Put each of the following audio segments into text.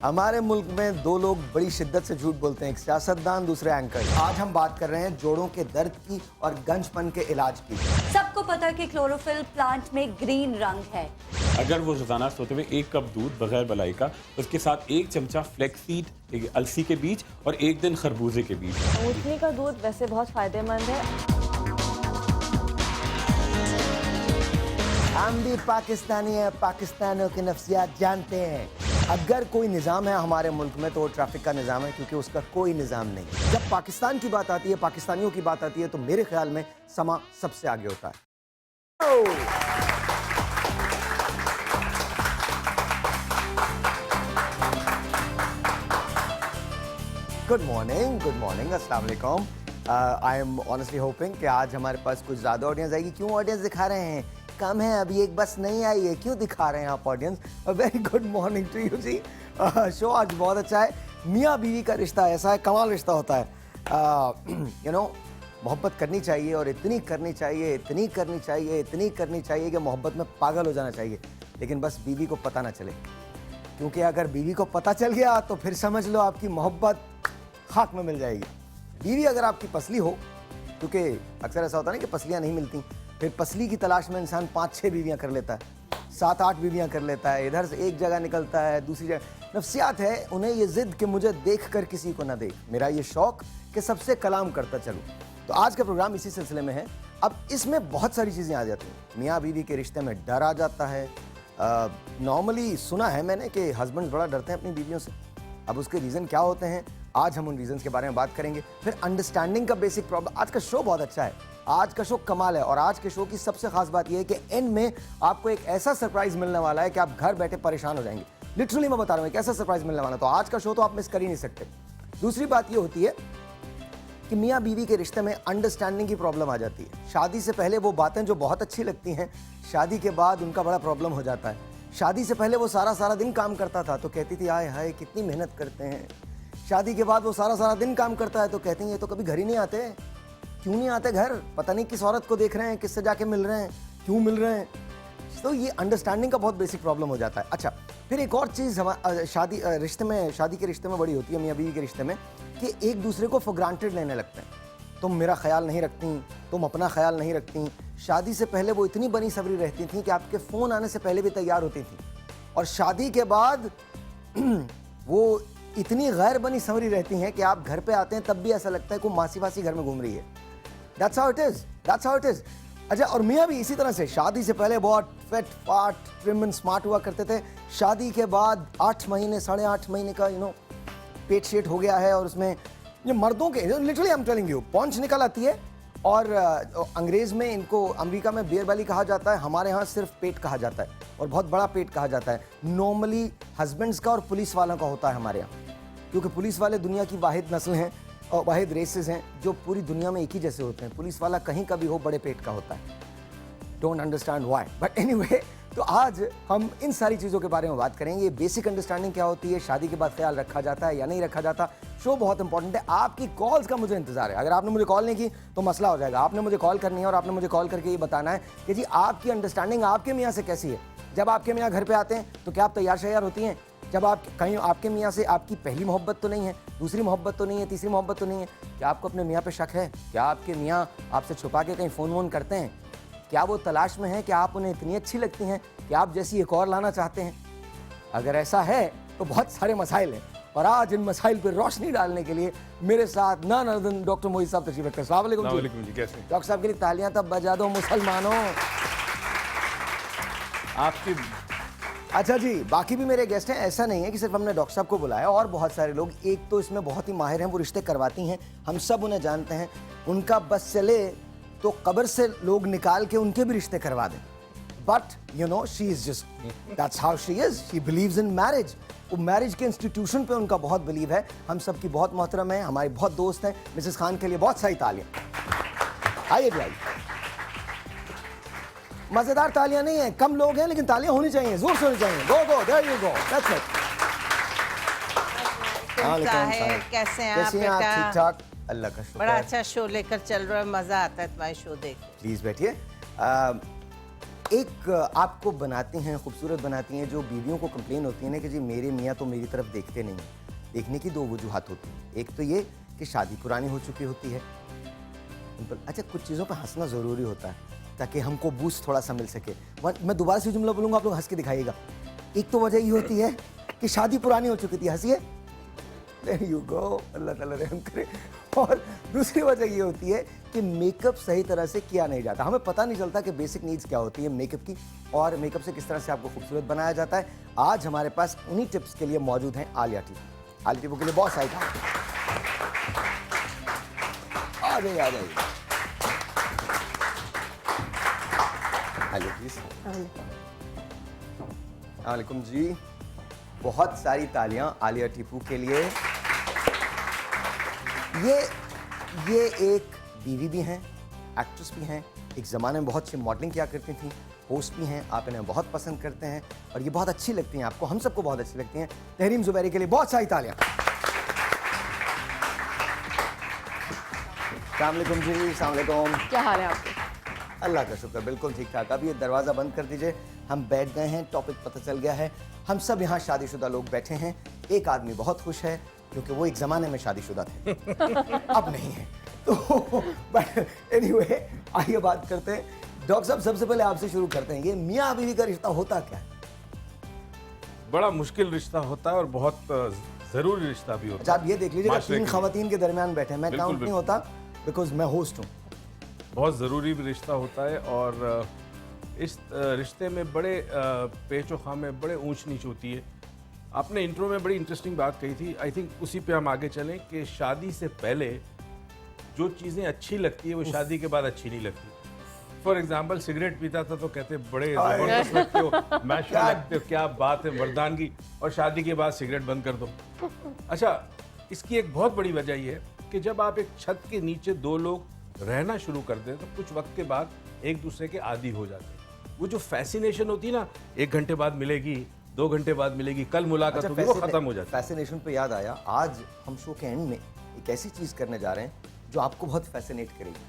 हमारे मुल्क में दो लोग बड़ी शिद्दत से झूठ बोलते हैं, एक सियासतदान, दूसरे एंकर। आज हम बात कर रहे हैं जोड़ों के दर्द की और गंजपन के इलाज की। सबको पता है कि क्लोरोफिल प्लांट में ग्रीन रंग है। अगर वो रोजाना सोते हुए 1 कप दूध बगैर मलाई का, उसके साथ 1 चमचा फ्लेक्सीड, अलसी के बीज और 1 दिन खरबूजे के बीज। ऊँटनी का दूध वैसे बहुत फायदेमंद है। हम भी पाकिस्तानी हैं, पाकिस्तानियों की नफ्सियात जानते हैं। अगर कोई निज़ाम है हमारे मुल्क में तो वो ट्रैफिक का निज़ाम है, क्योंकि उसका कोई निज़ाम नहीं। जब पाकिस्तान की बात आती है, पाकिस्तानियों की बात आती है, तो मेरे ख्याल में समा सबसे आगे होता है। गुड मॉर्निंग, अस्सलाम वालेकुम। आई एम ऑनेस्टली होपिंग कि आज हमारे पास कुछ ज़्यादा ऑडियंस आएगी। क्यों ऑडियंस दिखा रहे हैं? कम है, अभी एक बस नहीं आई है, क्यों दिखा रहे हैं आप audience? Very good morning to you जी। शो आज बहुत अच्छा है। मियाँ बीवी का रिश्ता ऐसा है, कमाल रिश्ता होता है। यू नो, मोहब्बत करनी चाहिए और इतनी करनी चाहिए, इतनी करनी चाहिए, इतनी करनी चाहिए कि मोहब्बत में पागल हो जाना चाहिए, लेकिन बस बीवी को पता ना चले। क्योंकि अगर बीवी को पता चल गया तो फिर समझ लो आपकी मोहब्बत खाक में मिल जाएगी। बीवी अगर आपकी पसली हो, क्योंकि अक्सर ऐसा होता है ना कि पसलियाँ नहीं मिलती, फिर पसली की तलाश में इंसान 5-6 बीवियाँ कर लेता है, 7-8 बीवियाँ कर लेता है, इधर से एक जगह निकलता है, दूसरी जगह। नफ्सियात है, उन्हें ये जिद कि मुझे देख कर किसी को ना देख, मेरा ये शौक कि सबसे कलाम करता चलूँ। तो आज का प्रोग्राम इसी सिलसिले में है। अब इसमें बहुत सारी चीज़ें आ जाती हैं। मियाँ बीवी के रिश्ते में डर आ जाता है। नॉर्मली सुना है मैंने कि हस्बैंड्स बड़ा डरते हैं अपनी बीवियों से। अब उसके रीज़न क्या होते हैं, आज हम उन रीजंस के बारे में बात करेंगे। फिर अंडरस्टैंडिंग का बेसिक प्रॉब्लम। आज का शो बहुत अच्छा है, आज का शो कमाल है। और आज के शो की सबसे खास बात यह है कि एंड में आपको एक ऐसा सरप्राइज मिलने वाला है कि आप घर बैठे परेशान हो जाएंगे। लिटरली मैं बता रहा हूँ, एक ऐसा सरप्राइज मिलने वाला है। तो आज का शो तो आप मिस कर ही नहीं सकते। दूसरी बात यह होती है कि मियाँ बीवी के रिश्ते में अंडरस्टैंडिंग की प्रॉब्लम आ जाती है। शादी से पहले वो बातें जो बहुत अच्छी लगती हैं, शादी के बाद उनका बड़ा प्रॉब्लम हो जाता है। शादी से पहले वो सारा दिन काम करता था तो कहती थी हाय हाय कितनी मेहनत करते हैं। शादी के बाद वो सारा दिन काम करता है तो कहती हैं ये तो कभी घर ही नहीं आते। क्यों नहीं आते घर? पता नहीं किस औरत को देख रहे हैं, किससे जाके मिल रहे हैं, क्यों मिल रहे हैं। तो ये अंडरस्टैंडिंग का बहुत बेसिक प्रॉब्लम हो जाता है। अच्छा, फिर एक और चीज़ शादी के रिश्ते में बड़ी होती है, मियाँ बीवी के रिश्ते में, कि एक दूसरे को फॉर ग्रांटेड लेने लगते हैं। तुम मेरा ख्याल नहीं रखती, तुम अपना ख्याल नहीं रखती। शादी से पहले वो इतनी बनी सबरी रहती थी कि आपके फ़ोन आने से पहले भी तैयार होती थी, और शादी के बाद वो इतनी गैर बनी सवरी रहती हैं कि आप घर पे आते हैं तब भी ऐसा लगता है कोई मासी वासी घर में घूम रही है। That's how it is। अच्छा, और मियाँ भी इसी तरह से शादी से पहले बहुत फिट फाट ट्रिम एंड स्मार्ट हुआ करते थे। शादी के बाद 8 महीने 8.5 महीने का पेट शेट हो गया है, और उसमें ये मर्दों के literally I am telling you पॉन्च निकल आती है। और अंग्रेज़ में इनको, अमेरिका में बियर बैली कहा जाता है, हमारे यहाँ सिर्फ पेट कहा जाता है, और बहुत बड़ा पेट कहा जाता है। नॉर्मली हस्बैंड्स का और पुलिस वालों का होता है हमारे यहाँ, क्योंकि पुलिस वाले दुनिया की वाहिद नस्ल हैं और वाहिद रेसेस हैं जो पूरी दुनिया में एक ही जैसे होते हैं। पुलिस वाला कहीं का भी हो बड़े पेट का होता है। Don't understand why, but anyway. तो आज हम इन सारी चीज़ों के बारे में बात करेंगे। बेसिक अंडरस्टैंडिंग क्या होती है, शादी के बाद ख्याल रखा जाता है या नहीं रखा जाता। शो बहुत इंपॉर्टेंट है, आपकी कॉल्स का मुझे इंतजार है। अगर आपने मुझे कॉल नहीं की तो मसला हो जाएगा। आपने मुझे कॉल करनी है और आपने मुझे कॉल करके ये बताना है कि जी आपकी अंडरस्टैंडिंग आपके मियाँ से कैसी है। जब आपके मियाँ घर पर आते हैं तो क्या आप तैयार शैयार होती हैं? जब आप कहीं आपके मियाँ से आपकी पहली मोहब्बत तो नहीं है, दूसरी मोहब्बत तो नहीं है, तीसरी मोहब्बत तो नहीं है, क्या आपको अपने मियाँ पे शक है? क्या आपके मियाँ आपसे छुपा के कहीं फ़ोन वोन करते हैं? क्या वो तलाश में है कि आप उन्हें इतनी अच्छी लगती हैं कि आप जैसी एक और लाना चाहते हैं? अगर ऐसा है तो बहुत सारे मसाइल हैं, और आज इन मसाइल पर रोशनी डालने के लिए मेरे साथ नन अदर देन डॉक्टर मोहित साहब तशरीफ रखते हैं। अस्सलाम वालेकुम जी। कैसे? डॉक्टर साहब के लिए तालियां तब बजा दो मुसलमानों। आपकी अच्छा जी, बाकी भी मेरे गेस्ट हैं। ऐसा नहीं है कि सिर्फ हमने डॉक्टर साहब को बुलाया, और बहुत सारे लोग। एक तो इसमें बहुत ही माहिर हैं, वो रिश्ते करवाती हैं, हम सब उन्हें जानते हैं। उनका बस चले तो कब्र से लोग निकाल के उनके भी रिश्ते करवा दें। But you know she is just, that's how she is. She believes in marriage. वो मैरिज के इंस्टीट्यूशन पे उनका बहुत बिलीव है। हम सब की बहुत मोहतरम है, हमारी बहुत दोस्त हैं। मिसेस खान के लिए बहुत सारी तालियां। आइए भाई, मजेदार तालियां नहीं है, कम लोग हैं लेकिन तालियां होनी चाहिए, जोर से होनी चाहिए। Go there you go, that's it. कैसे हैं आप बेटा? बेटा? ठीक ठाक, अल्लाह का शुक्र। बड़ा अच्छा शो लेकर चल रहा है, मजा आता है तुम्हारे शो देख। प्लीज बैठिए। एक आपको बनाती हैं, खूबसूरत बनाती हैं, जो बीवियों को कंप्लेन होती है ना कि जी मेरे मियाँ तो मेरी तरफ देखते नहीं हैं। देखने की दो वजूहात होती हैं। एक तो ये कि शादी पुरानी हो चुकी होती है। अच्छा, कुछ चीज़ों पर हंसना ज़रूरी होता है ताकि हमको बूस्ट थोड़ा सा मिल सके। मैं दोबारा से जुमला बोलूँगा, आप लोग हंस के दिखाइएगा। एक तो वजह ये होती है कि शादी पुरानी हो चुकी थी, हंसिए। There you go, अल्लाह ताला रहम करे। और दूसरी वजह ये होती है कि मेकअप सही तरह से किया नहीं जाता। हमें पता नहीं चलता कि बेसिक नीड्स क्या होती है मेकअप की और मेकअप से किस तरह से आपको खूबसूरत बनाया जाता है। आज हमारे पास उन्हीं टिप्स के लिए मौजूद हैं आलिया टीपू। आलिया टीपू के लिए बहुत सारी आ जाइए, आ जाइए। आलिया प्लीज। वालेकुम जी। बहुत सारी तालियां आलिया टीपू के लिए। ये एक बीवी भी हैं, एक्ट्रेस भी हैं, एक ज़माने में बहुत अच्छी मॉडलिंग किया करती थी, होस्ट भी हैं, आप इन्हें बहुत पसंद करते हैं और ये बहुत अच्छी लगती हैं आपको, हम सबको बहुत अच्छी लगती हैं। तहरीम ज़ुबैरी के लिए बहुत सारी तालियां। अस्सलाम वालेकुम जी। अस्सलाम वालेकुम। क्या हाल है आपके? अल्लाह का शुक्र, बिल्कुल ठीक ठाक। अभी ये दरवाज़ा बंद कर दीजिए, हम बैठ गए हैं, टॉपिक पता चल गया है। हम सब यहाँ शादीशुदा लोग बैठे हैं। एक आदमी बहुत खुश है क्योंकि वो एक ज़माने में शादीशुदा थे, अब नहीं है। तो एनीवे, आइए बात करते हैं। डॉक्टर साहब, सबसे पहले आपसे शुरू करते हैं। ये मियाँ बीवी का रिश्ता होता क्या है? बड़ा मुश्किल रिश्ता होता है और बहुत ज़रूरी रिश्ता भी होता अच्छा, है। आप ये देख लीजिएगा, माशरे तीन के खवातीन के दरमियान बैठे हैं, मैं बिल्कुल, काउंट नहीं होता बिकॉज मैं होस्ट हूँ। बहुत ज़रूरी भी रिश्ता होता है और इस रिश्ते में बड़े पेचो खामे, बड़े ऊंच नीच होती है। आपने इंट्रो में बड़ी इंटरेस्टिंग बात कही थी, आई थिंक उसी पे हम आगे चलें कि शादी से पहले जो चीज़ें अच्छी लगती है वो शादी के बाद अच्छी नहीं लगती। फॉर एग्जाम्पल, सिगरेट पीता था तो कहते बड़े ज़बरदस्त लगते हो, मैशर लगते हो, क्या बात है मर्दानगी, और शादी के बाद सिगरेट बंद कर दो। अच्छा, इसकी एक बहुत बड़ी वजह यह है कि जब आप एक छत के नीचे दो लोग रहना शुरू कर दें तो कुछ वक्त के बाद एक दूसरे के आदी हो जाते हैं। वो जो फैसिनेशन होती है ना, 1 घंटे बाद मिलेगी, 2 घंटे बाद मिलेगी, कल मुलाकात होगी, वो खत्म हो जाती है। फैसिनेशन पे याद आया, आज हम शो के एंड में एक ऐसी चीज़ करने जा रहे हैं जो आपको बहुत फैसिनेट करेगी।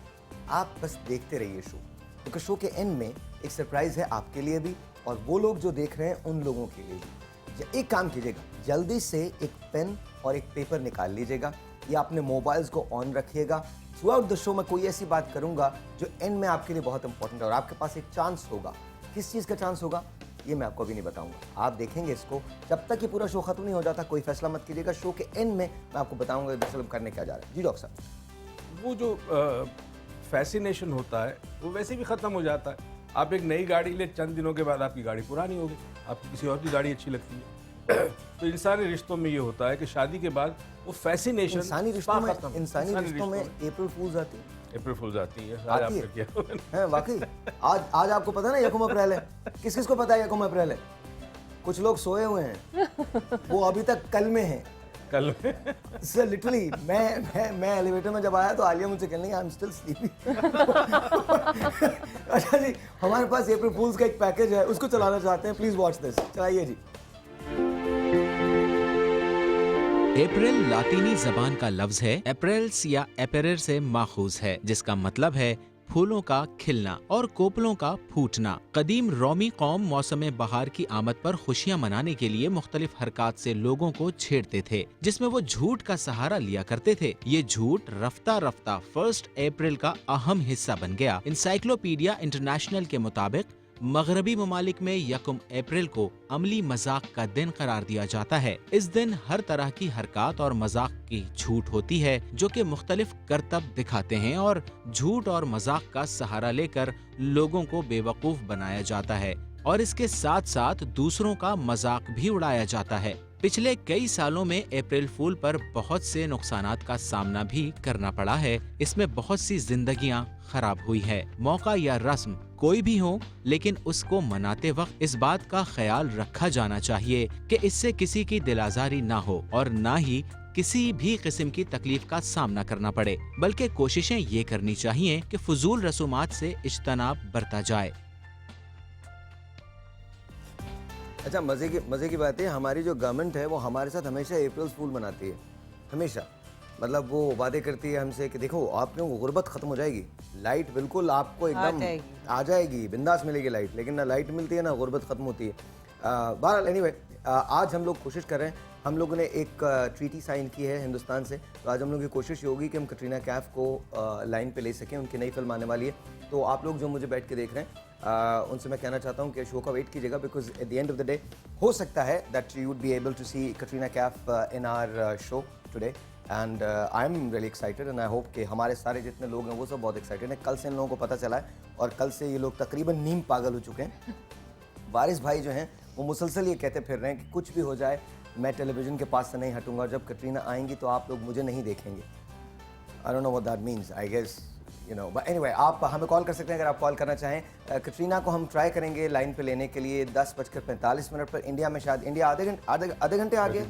आप बस देखते रहिए शो, क्योंकि शो के एंड में एक सरप्राइज है आपके लिए भी और वो लोग जो देख रहे हैं उन लोगों के लिए भी। एक काम कीजिएगा, जल्दी से एक पेन और एक पेपर निकाल लीजिएगा या अपने मोबाइल्स को ऑन रखिएगा। थ्रू आउट द शो मैं कोई ऐसी बात करूंगा जो एंड में आपके लिए बहुत इंपॉर्टेंट है और आपके पास एक चांस होगा। किस चीज़ का चांस होगा ये मैं आपको अभी नहीं बताऊंगा, आप देखेंगे इसको। जब तक ये पूरा शो खत्म नहीं हो जाता कोई फैसला मत कीजिएगा। शो के एंड में मैं आपको बताऊंगा दरअसल हम करने क्या जा रहे हैं। जी डॉक्टर साहब। वो जो फैसिनेशन होता है वो वैसे भी ख़त्म हो जाता है। आप एक नई गाड़ी ले, चंद दिनों के बाद आपकी गाड़ी पुरानी हो गई, आपको किसी और की गाड़ी अच्छी लगती है। तो इंसानी रिश्तों में ये होता है कि शादी के बाद वो फैसिनेशन इंसानी रिश्तों में अप्रैल फूल्स आती है। अप्रैल फूल्स आती है, आती आपने है? किया। है वाकई। आज आपको पता ना यकम अप्रैल है? किस किस को पता है यकम अप्रैल है? कुछ लोग सोए हुए हैं, वो अभी तक कल में हैं। कल सर लिटरली मैं एलिवेटर में जब आया तो आलिया मुझसे कहने लगी आई एम स्टिल स्लीपी। अच्छा जी, हमारे पास अप्रैल फूल्स का एक पैकेज है, उसको चलाना चाहते हैं, प्लीज वॉच दिस। चलाइए जी। अप्रैल लातीनी जबान का लफ्ज है। अप्रैल्स या एपेरर से माखूज है, जिसका मतलब है फूलों का खिलना और कोपलों का फूटना। कदीम रोमी कौम मौसम बहार की आमद पर खुशियां मनाने के लिए मुख्तलिफ हरकत से लोगों को छेड़ते थे, जिसमें वो झूठ का सहारा लिया करते थे। ये झूठ रफ्ता रफ्ता 1 अप्रैल का अहम हिस्सा बन गया। इंसाइक्लोपीडिया इंटरनेशनल के मुताबिक मगरबी ममालिक में 1 अप्रैल को अमली मजाक का दिन करार दिया जाता है। इस दिन हर तरह की हरकत और मजाक की झूठ होती है जो कि मुख्तलिफ करतब दिखाते हैं और झूठ और मजाक का सहारा लेकर लोगों को बेवकूफ बनाया जाता है और इसके साथ साथ दूसरों का मजाक भी उड़ाया जाता है। पिछले कई सालों में अप्रैल फूल पर बहुत से नुकसानात का सामना भी करना पड़ा है। इसमें बहुत सी जिंदगियां खराब हुई है। मौका या रस्म कोई भी हो, लेकिन उसको मनाते वक्त इस बात का ख्याल रखा जाना चाहिए कि इससे किसी की दिल आज़ारी ना हो और ना ही किसी भी किस्म की तकलीफ का सामना करना पड़े, बल्कि कोशिशें ये करनी चाहिए कि फजूल रसूमात से इज्तनाब बरता जाए। अच्छा, मज़े की बात है, हमारी जो गवर्नमेंट है वो हमारे साथ हमेशा अप्रैल फूल मनाती है, हमेशा। मतलब वो वादे करती है हमसे कि देखो आप लोगों को गुर्बत खत्म हो जाएगी, लाइट बिल्कुल आपको एकदम आ जाएगी, बिंदास मिलेगी लाइट, लेकिन ना लाइट मिलती है ना गुर्बत खत्म होती है। बहरहाल एनीवे, आज हम लोग कोशिश कर रहे हैं, हम लोगों ने एक ट्रीटी साइन की है हिंदुस्तान से, तो आज हम लोगों की कोशिश ये होगी कि हम कटरीना कैफ को लाइन पे ले सकें। उनकी नई फिल्म आने वाली है, तो आप लोग जो मुझे बैठ के देख रहे हैं उनसे मैं कहना चाहता हूँ कि शो का वेट कीजिएगा, because at the end of the day हो सकता है that you would be able to see Katrina Kaif in our show today, and I am really excited and I hope कि हमारे सारे जितने लोग हैं वो सब बहुत एक्साइटेड हैं। कल से इन लोगों को पता चला है और कल से ये लोग तकरीबन नीम पागल हो चुके हैं। वारिस भाई जो हैं वो मुसलसल ये कहते फिर रहे हैं कि कुछ भी हो जाए मैं टेलीविज़न के पास से नहीं हटूंगा, जब कटरीना आएंगी तो आप लोग मुझे नहीं देखेंगे। I don't know what that means, I guess you know, but anyway आप हमें कॉल कर सकते हैं अगर आप कॉल करना चाहें। कटरीना को हम ट्राई करेंगे लाइन पे लेने के लिए 10:45 पर। इंडिया में शायद इंडिया आधे घंटे आगे,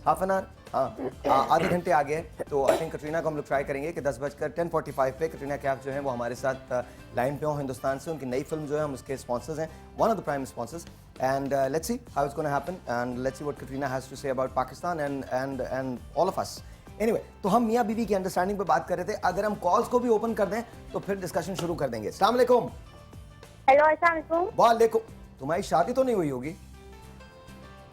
हाफ एन आवर, हाँ आधे घंटे आगे है, तो आई थिंक कटरीना को हम लोग ट्राई करेंगे कि 10:45 पे कटरीना कैफ जो है वो हमारे साथ लाइन पे हो हिंदुस्तान से। उनकी नई फिल्म जो है हम उसके स्पॉन्सर्स हैं, one of the prime sponsors, and let's see how it's gonna happen and let's see what Katrina has to say about Pakistan and all of us. Anyway, तो हम मियाँ बीवी की अंडरस्टैंडिंग पे बात कर रहे थे, अगर हम कॉल्स को भी ओपन कर दें तो फिर डिस्कशन शुरू कर देंगे। अस्सलाम वालेकुम। हेलो, अस्सलाम वालेकुम। वालेकुम। तुम्हारी शादी तो नहीं हुई होगी?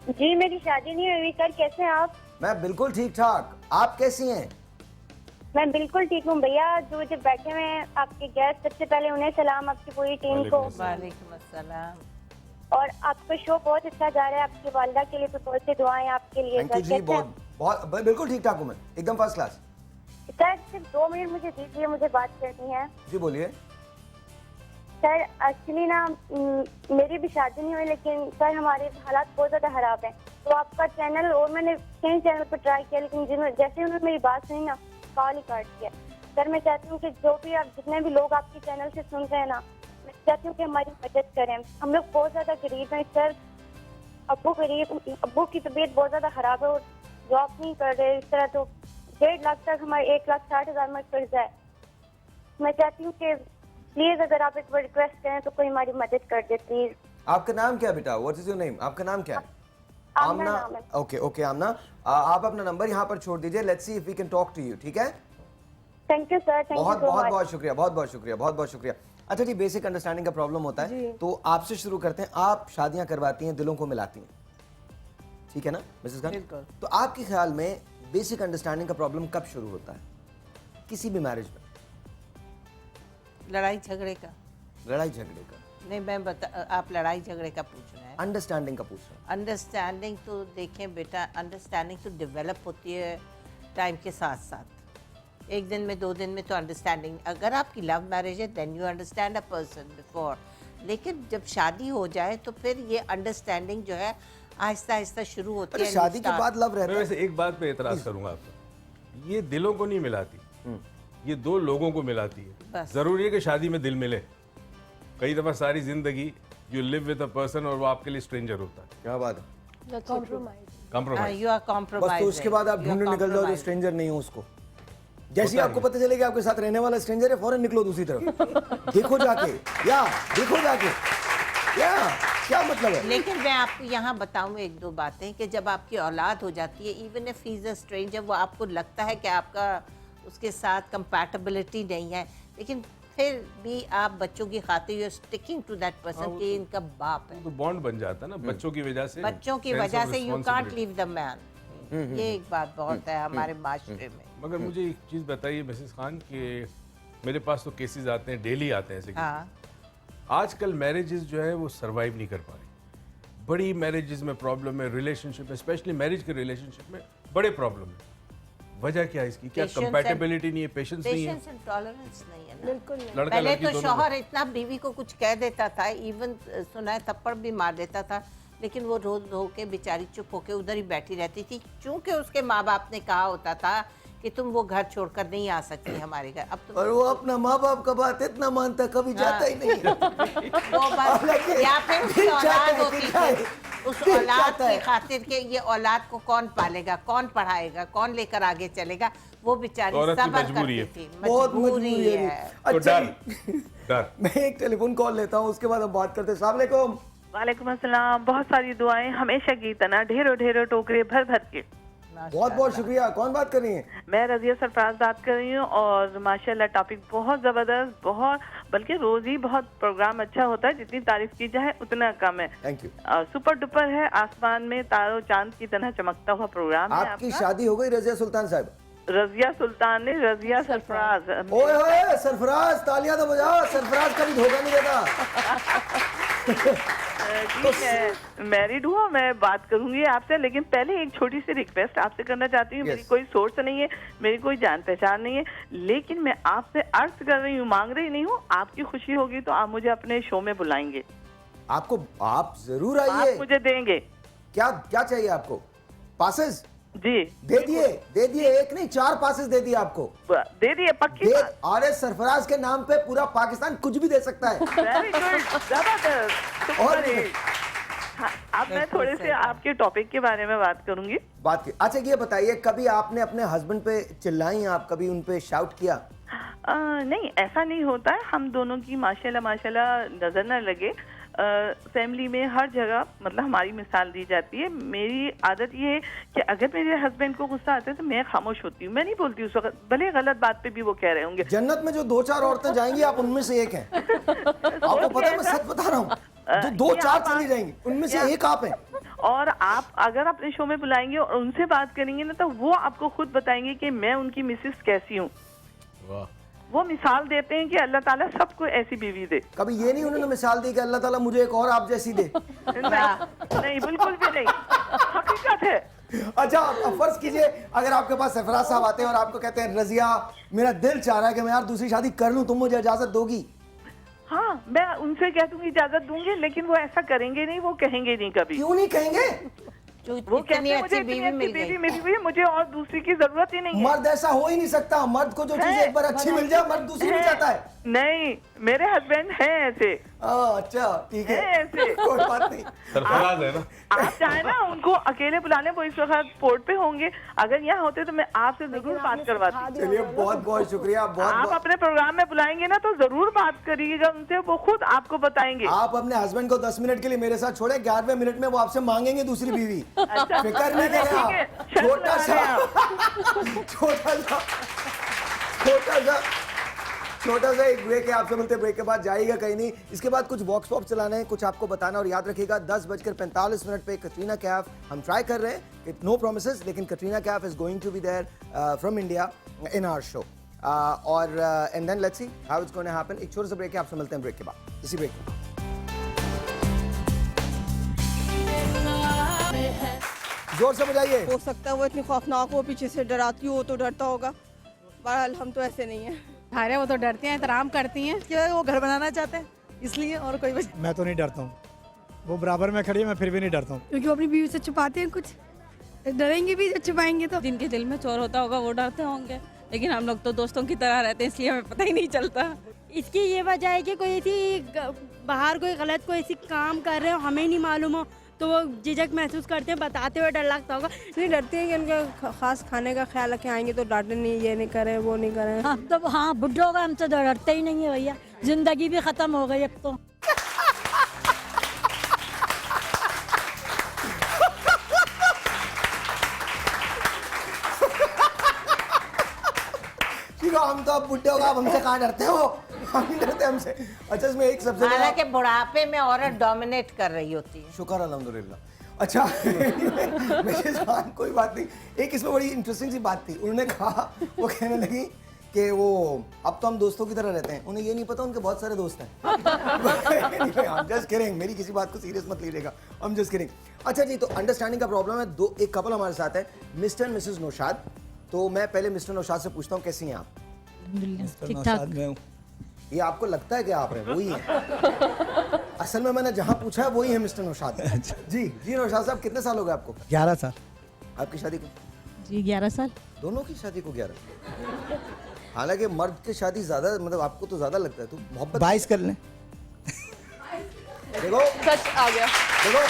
जी मेरी शादी नहीं हुई सर, कैसे हैं आप? मैं बिल्कुल ठीक ठाक, आप कैसी हैं? मैं बिल्कुल ठीक हूँ भैया। जो जब बैठे हुए हैं आपके गेस्ट, सबसे पहले उन्हें सलाम, आपकी पूरी टीम को। वालेकुम अस्सलाम। और आपका शो बहुत अच्छा जा रहा है, आपकी वालिदा के लिए तो बहुत सी दुआएं आपके लिए। थैंक यू जी, बहुत बहुत बिल्कुल ठीक ठाक हूँ मैं, एकदम फर्स्ट क्लास। सर सिर्फ 2 मिनट मुझे दीजिए, मुझे बात करनी है। जी बोलिए। सर एक्चुअली ना मेरी भी शादी नहीं हुई, लेकिन सर हमारे हालात बहुत ज्यादा खराब हैं। तो आपका चैनल, और मैंने कई चैनल पर ट्राई किया, लेकिन जैसे उन्होंने मेरी बात सुनी ना, कॉल ही काट दिया। सर मैं चाहती हूँ कि जो भी आप जितने भी लोग आपके चैनल से सुन रहे हैं ना, मैं चाहती हूँ कि हमारी मदद करें। हम लोग बहुत ज्यादा गरीब हैं सर, अब्बू की तबीयत बहुत ज्यादा खराब है और जॉब नहीं कर रहे। इस तरह तो 1.5 लाख तक हमारे 1,60,000 में कर्जा है। मैं चाहती हूँ कि प्लीज अगर आप एक बार रिक्वेस्ट करें तो कोई हमारी मदद कर दे प्लीज। आपका नाम क्या बेटा? What is your name? आपका नाम क्या है? आमना नाम है। ओके ओके आमना, आप अपना नंबर यहाँ पर छोड़ दीजिए, let's see if we can talk to you, ठीक है? Thank you sir, thank you बहुत सो बहुत मच। बहुत शुक्रिया, बहुत बहुत शुक्रिया, बहुत बहुत शुक्रिया। अच्छा जी, बेसिक अंडरस्टैंडिंग का प्रॉब्लम होता है, तो आपसे शुरू करते हैं। आप शादियां करवाती हैं, दिलों को मिलाती हैं, ठीक है ना मिसेस खान? तो आपके ख्याल में बेसिक अंडरस्टैंडिंग का प्रॉब्लम कब शुरू होता है किसी भी मैरिज में? लड़ाई झगड़े का लड़ाई झगड़े का नहीं, मैं बता, आप लड़ाई झगड़े का पूछ रहे हैं। अंडरस्टैंडिंग का पूछ रहा हूँ। अंडरस्टैंडिंग तो देखें बेटा, अंडरस्टैंडिंग तो डेवलप होती है टाइम के साथ साथ। एक दिन में 2 दिन में तो अंडरस्टैंडिंग, अगर आपकी लव मैरिज है then you understand a person before, लेकिन जब शादी हो जाए तो फिर ये अंडरस्टैंडिंग जो है आहिस्ता आहिस्ता शुरू होती है। शादी के बाद लव रहता मैं है। वैसे एक बात पे एतराज़ करूंगा आपका, ये दिलों को नहीं मिलाती, ये 2 लोगों को मिलाती है। बस। ज़रूरी है कि शादी में दिल मिले। कई दफ़ा सारी ज़िंदगी you live with a person और वो आपके लिए स्ट्रेंजर होता है। क्या बात है? कॉम्प्रोमाइज। यू आर बस कॉम्प्रोमाइज। तो उसके बाद आप ढूंढने निकल जाओ जो स्ट्रेंजर नहीं हो उसको। जैसे ही आपको पता चलेगा आपके साथ रहने वाला स्ट्रेंजर है, फौरन निकलो दूसरी तरफ। देखो जाके, या देखो जाके, या क्या मतलब है? लेकिन मैं आपको यहाँ बताऊँ 1-2 बातें कि जब आपकी औलाद हो जाती है, even if he is a stranger, वो आपको लगता है कि आपका उसके साथ कंपैटिबिलिटी नहीं है, लेकिन फिर भी आप बच्चों की खातिर you are sticking to that person कि इनका बाप है। तो बॉन्ड बन जाता है ना बच्चों की वजह से। बच्चों की sense of वजह से you can't responsibility। Leave the man. ये एक बात बहुत है हमारे माशरे में। मगर मुझे एक चीज़ बताइए मिसेस खान कि मेरे पास तो केसेस आते हैं, डेली आते हैं ऐसे। हाँ, आजकल मैरिजेस जो है वो सरवाइव नहीं कर पा रही। बड़ी मैरिजेस में प्रॉब्लम है, रिलेशनशिप में, स्पेशली मैरिज के रिलेशनशिप में बड़े प्रॉब्लम है। वजह क्या है इसकी? क्या Patience कंपैटिबिलिटी नहीं है, पेशेंस नहीं है? पेशेंस एंड टॉलरेंस नहीं है ना। बिल्कुल नहीं। लड़का पहले लड़की तो दोनों शौहर इतना बीवी को कुछ कह देता था, इवन सुना है थप्पड़ भी मार देता था, लेकिन वो रोज धो के बेचारी चुप होके उधर ही बैठी रहती थी, क्योंकि उसके माँ बाप ने कहा होता था कि तुम वो घर छोड़कर नहीं आ सकती हमारे घर। अब तो और वो अपना माँ बाप का बात इतना मानता, कभी जाता ही नहीं है। वो बस या फिर उसकी औलाद होती थी, उस औलाद की खातिर के ये औलाद को कौन पालेगा, कौन पढ़ाएगा, कौन लेकर आगे चलेगा, वो बेचारी औरत की सब्र मजबूरी करती है। थी। बहुत मजबूरी मजबूरी है। है। तो अच्छा डर डर। मैं एक टेलीफोन कॉल लेता हूँ, उसके बाद हम बात करते हैं। अस्सलाम वालेकुम। वालेकुम अस्सलाम। बहुत सारी दुआएं हमेशा की तना, ढेरों ढेरों टोकरे भर भर के। बहुत बहुत शुक्रिया। कौन बात कर रही हैं? मैं रजिया सरफराज बात कर रही हूँ और माशाल्लाह टॉपिक बहुत ज़बरदस्त, बहुत बल्कि रोज ही बहुत प्रोग्राम अच्छा होता है, जितनी तारीफ की जाए उतना कम है। Thank you. सुपर डुपर है, आसमान में तारों चांद की तरह चमकता हुआ प्रोग्राम है आपकी आपका। शादी हो गई रजिया सुल्तान साहब? रजिया सुल्तान ने रजिया सरफराज। ओए ओए सरफराज, तालियां तो बजाओ, सरफराज कभी धोखा नहीं देता। जी मैं मैरिड हूँ, मैं बात करूंगी आपसे, लेकिन पहले एक छोटी सी रिक्वेस्ट आपसे करना चाहती हूँ। Yes. मेरी कोई सोर्स नहीं है, मेरी कोई जान पहचान नहीं है, लेकिन मैं आपसे अर्ज कर रही हूँ, मांग रही नहीं हूँ। आपकी खुशी होगी तो आप मुझे अपने शो में बुलाएंगे, आपको, आप जरूर आप आइए। मुझे देंगे। क्या क्या चाहिए आपको? पासेस जी दे दिए, दे दिए, एक नहीं 4 पासेस दे दिए आपको। दे दिए, पक्की दे, बात। अरे सरफराज के नाम पे पूरा पाकिस्तान कुछ भी दे सकता है। वेरी गुड, जबरदस्त, और सुपर हिट। हाँ, अब मैं थोड़े से आपके टॉपिक के बारे में बात करूंगी। बात की। अच्छा ये बताइए, कभी आपने अपने हस्बैंड पे चिल्लाई, आप कभी उन पे शाउट किया? नहीं, ऐसा नहीं होता है। हम दोनों की माशाल्लाह माशाल्लाह नजर न लगे, फैमिली में हर जगह मतलब हमारी मिसाल दी जाती है। मेरी आदत ये है कि अगर मेरे हस्बैंड को गुस्सा आता है तो मैं खामोश होती हूँ, मैं नहीं बोलती उस वक्त, भले गलत बात पे भी वो कह रहे होंगे। जन्नत में जो 2-4 औरतें जाएंगी आप उनमें से एक हैं। आपको पता है, मैं सच बता रहा हूँ, जो 2-4 चली जाएंगी उनमें से एक आप हैं। और आप अगर अपने शो में बुलाएंगे और उनसे बात करेंगे ना, तो वो आपको खुद बताएंगे कि मैं उनकी मिसेस कैसी हूँ। वो मिसाल देते हैं कि अल्लाह ताला सबको ऐसी बीवी दे। कभी ये नहीं उन्होंने मिसाल दी कि अल्लाह ताला मुझे एक और आप जैसी दे? नहीं, बिल्कुल भी नहीं, हकीकत है। अच्छा अब फर्ज कीजिए, अगर आपके पास सरफराज साहब आते हैं और आपको कहते हैं रजिया मेरा दिल चाह रहा है कि मैं यार दूसरी शादी कर लूं, तुम मुझे इजाजत दोगी? हाँ, मैं उनसे कह दूंगी, इजाजत दूंगी, लेकिन वो ऐसा करेंगे नहीं, वो कहेंगे नहीं कभी। क्यों नहीं कहेंगे? वो कहते हैं मुझे इतनी अच्छी बीवी मिल गई, मुझे और दूसरी की जरूरत ही नहीं है। मर्द ऐसा हो ही नहीं सकता। मर्द को जो चीज एक बार अच्छी मिल जाए, मर्द दूसरी मिल जाता है। नहीं, मेरे हस्बैंड हैं ऐसे। अच्छा ठीक है, ऐसे कोई बात नहीं। सरफराज है ना। आप चाहे ना उनको अकेले बुला लें, वो इस वक्त पोर्ट पे होंगे। अगर यहाँ होते तो मैं आपसे जरूर बात करवाती। चलिए बहुत बहुत शुक्रिया। आप अपने प्रोग्राम में बुलाएंगे ना तो जरूर बात करिएगा उनसे, वो खुद आपको बताएंगे। आप अपने हस्बैंड को 10 मिनट के लिए मेरे साथ छोड़े, 11वें मिनट में वो आपसे मांगेंगे दूसरी बीवी। फिक्र नहीं करें आप। छोटा सा एक ब्रेक है, आपसे मिलते ब्रेक के बाद, जाइएगा कहीं नहीं। इसके बाद कुछ वॉक्स पॉप चलाने हैं, कुछ आपको बताना, और याद रखिएगा 10:45 पे कटरीना कैफ हम ट्राई कर रहे हैं, नो प्रोमिसेस, लेकिन Katrina Kaif is going to be there from India in our show, और and then let's see how it's going to happen. एक छोटा सा ब्रेक है, आपसे मिलते हैं ब्रेक के बाद, इसी ब्रेक में। जोर से बजाइए। हो सकता है वो इतनी खौफनाक हो, पीछे से डराती हो तो डरता होगा, बहरहाल हम तो ऐसे नहीं हैं। अरे वो तो डरती हैं, एहतराम करती हैं कि वो घर बनाना चाहते हैं, इसलिए और कोई वजह। मैं तो नहीं डरता हूँ, वो बराबर में खड़ी है, मैं फिर भी नहीं डरता हूँ। क्योंकि वो अपनी बीवी से छुपाते हैं, कुछ डरेंगे भी, छुपाएंगे तो। जिनके दिल में चोर होता होगा वो डरते होंगे, लेकिन हम लोग तो दोस्तों की तरह रहते हैं, इसलिए हमें पता ही नहीं चलता। इसकी ये वजह है कि कोई ऐसी बाहर कोई गलत कोई ऐसी काम कर रहे हो, हमें नहीं मालूम हो, तो वो झिझक महसूस करते हैं, बताते हुए डर लगता होगा। नहीं डरती हैं कि उनका खास खाने का ख्याल रखें, आएंगे तो डांटे नहीं, ये नहीं करें वो नहीं करें। हाँ तो हाँ, बुढ़ो का हमसे तो डरते ही नहीं है भैया, जिंदगी भी खत्म हो गई अब तो। हम तो अब बुढ़े होगा, आप हमसे कहाँ डरते हो? हम नहीं डरते हमसे। अच्छा इसमें एक सबसे बड़ा, हालांकि बुढ़ापे में औरत डोमिनेट कर रही होती है। शुक्र अल्हम्दुलिल्लाह। अच्छा मेरे जान कोई बात नहीं। एक इसमें बड़ी इंटरेस्टिंग सी बात थी, उन्होंने कहा, वो कहने लगी कि वो अब तो हम दोस्तों की तरह रहते हैं, उन्हें ये नहीं पता उनके बहुत सारे दोस्त हैं। I'm just kidding, मेरी किसी बात को सीरियस मत लीजिएगा, I'm just kidding। अच्छा जी, तो अंडरस्टैंडिंग का प्रॉब्लम है, एक कपल हमारे साथ है, मिस्टर एंड मिसेस नौशाद। तो मैं पहले मिस्टर नौशाद से पूछता हूँ कैसी हैं आप? ठीक ठाक। ये आपको लगता है कि आप हैं वही हैं? असल में मैंने जहाँ पूछा है वही है मिस्टर नौशाद। जी जी नौशाद साहब, कितने साल हो गए आपको? 11 साल। आपकी शादी को? जी 11 साल। दोनों की शादी को 11। हालांकि मर्द की शादी ज्यादा, मतलब आपको तो ज्यादा लगता है, तो मोहब्बत 22 कर लें। देखो सच आ गया। देखो,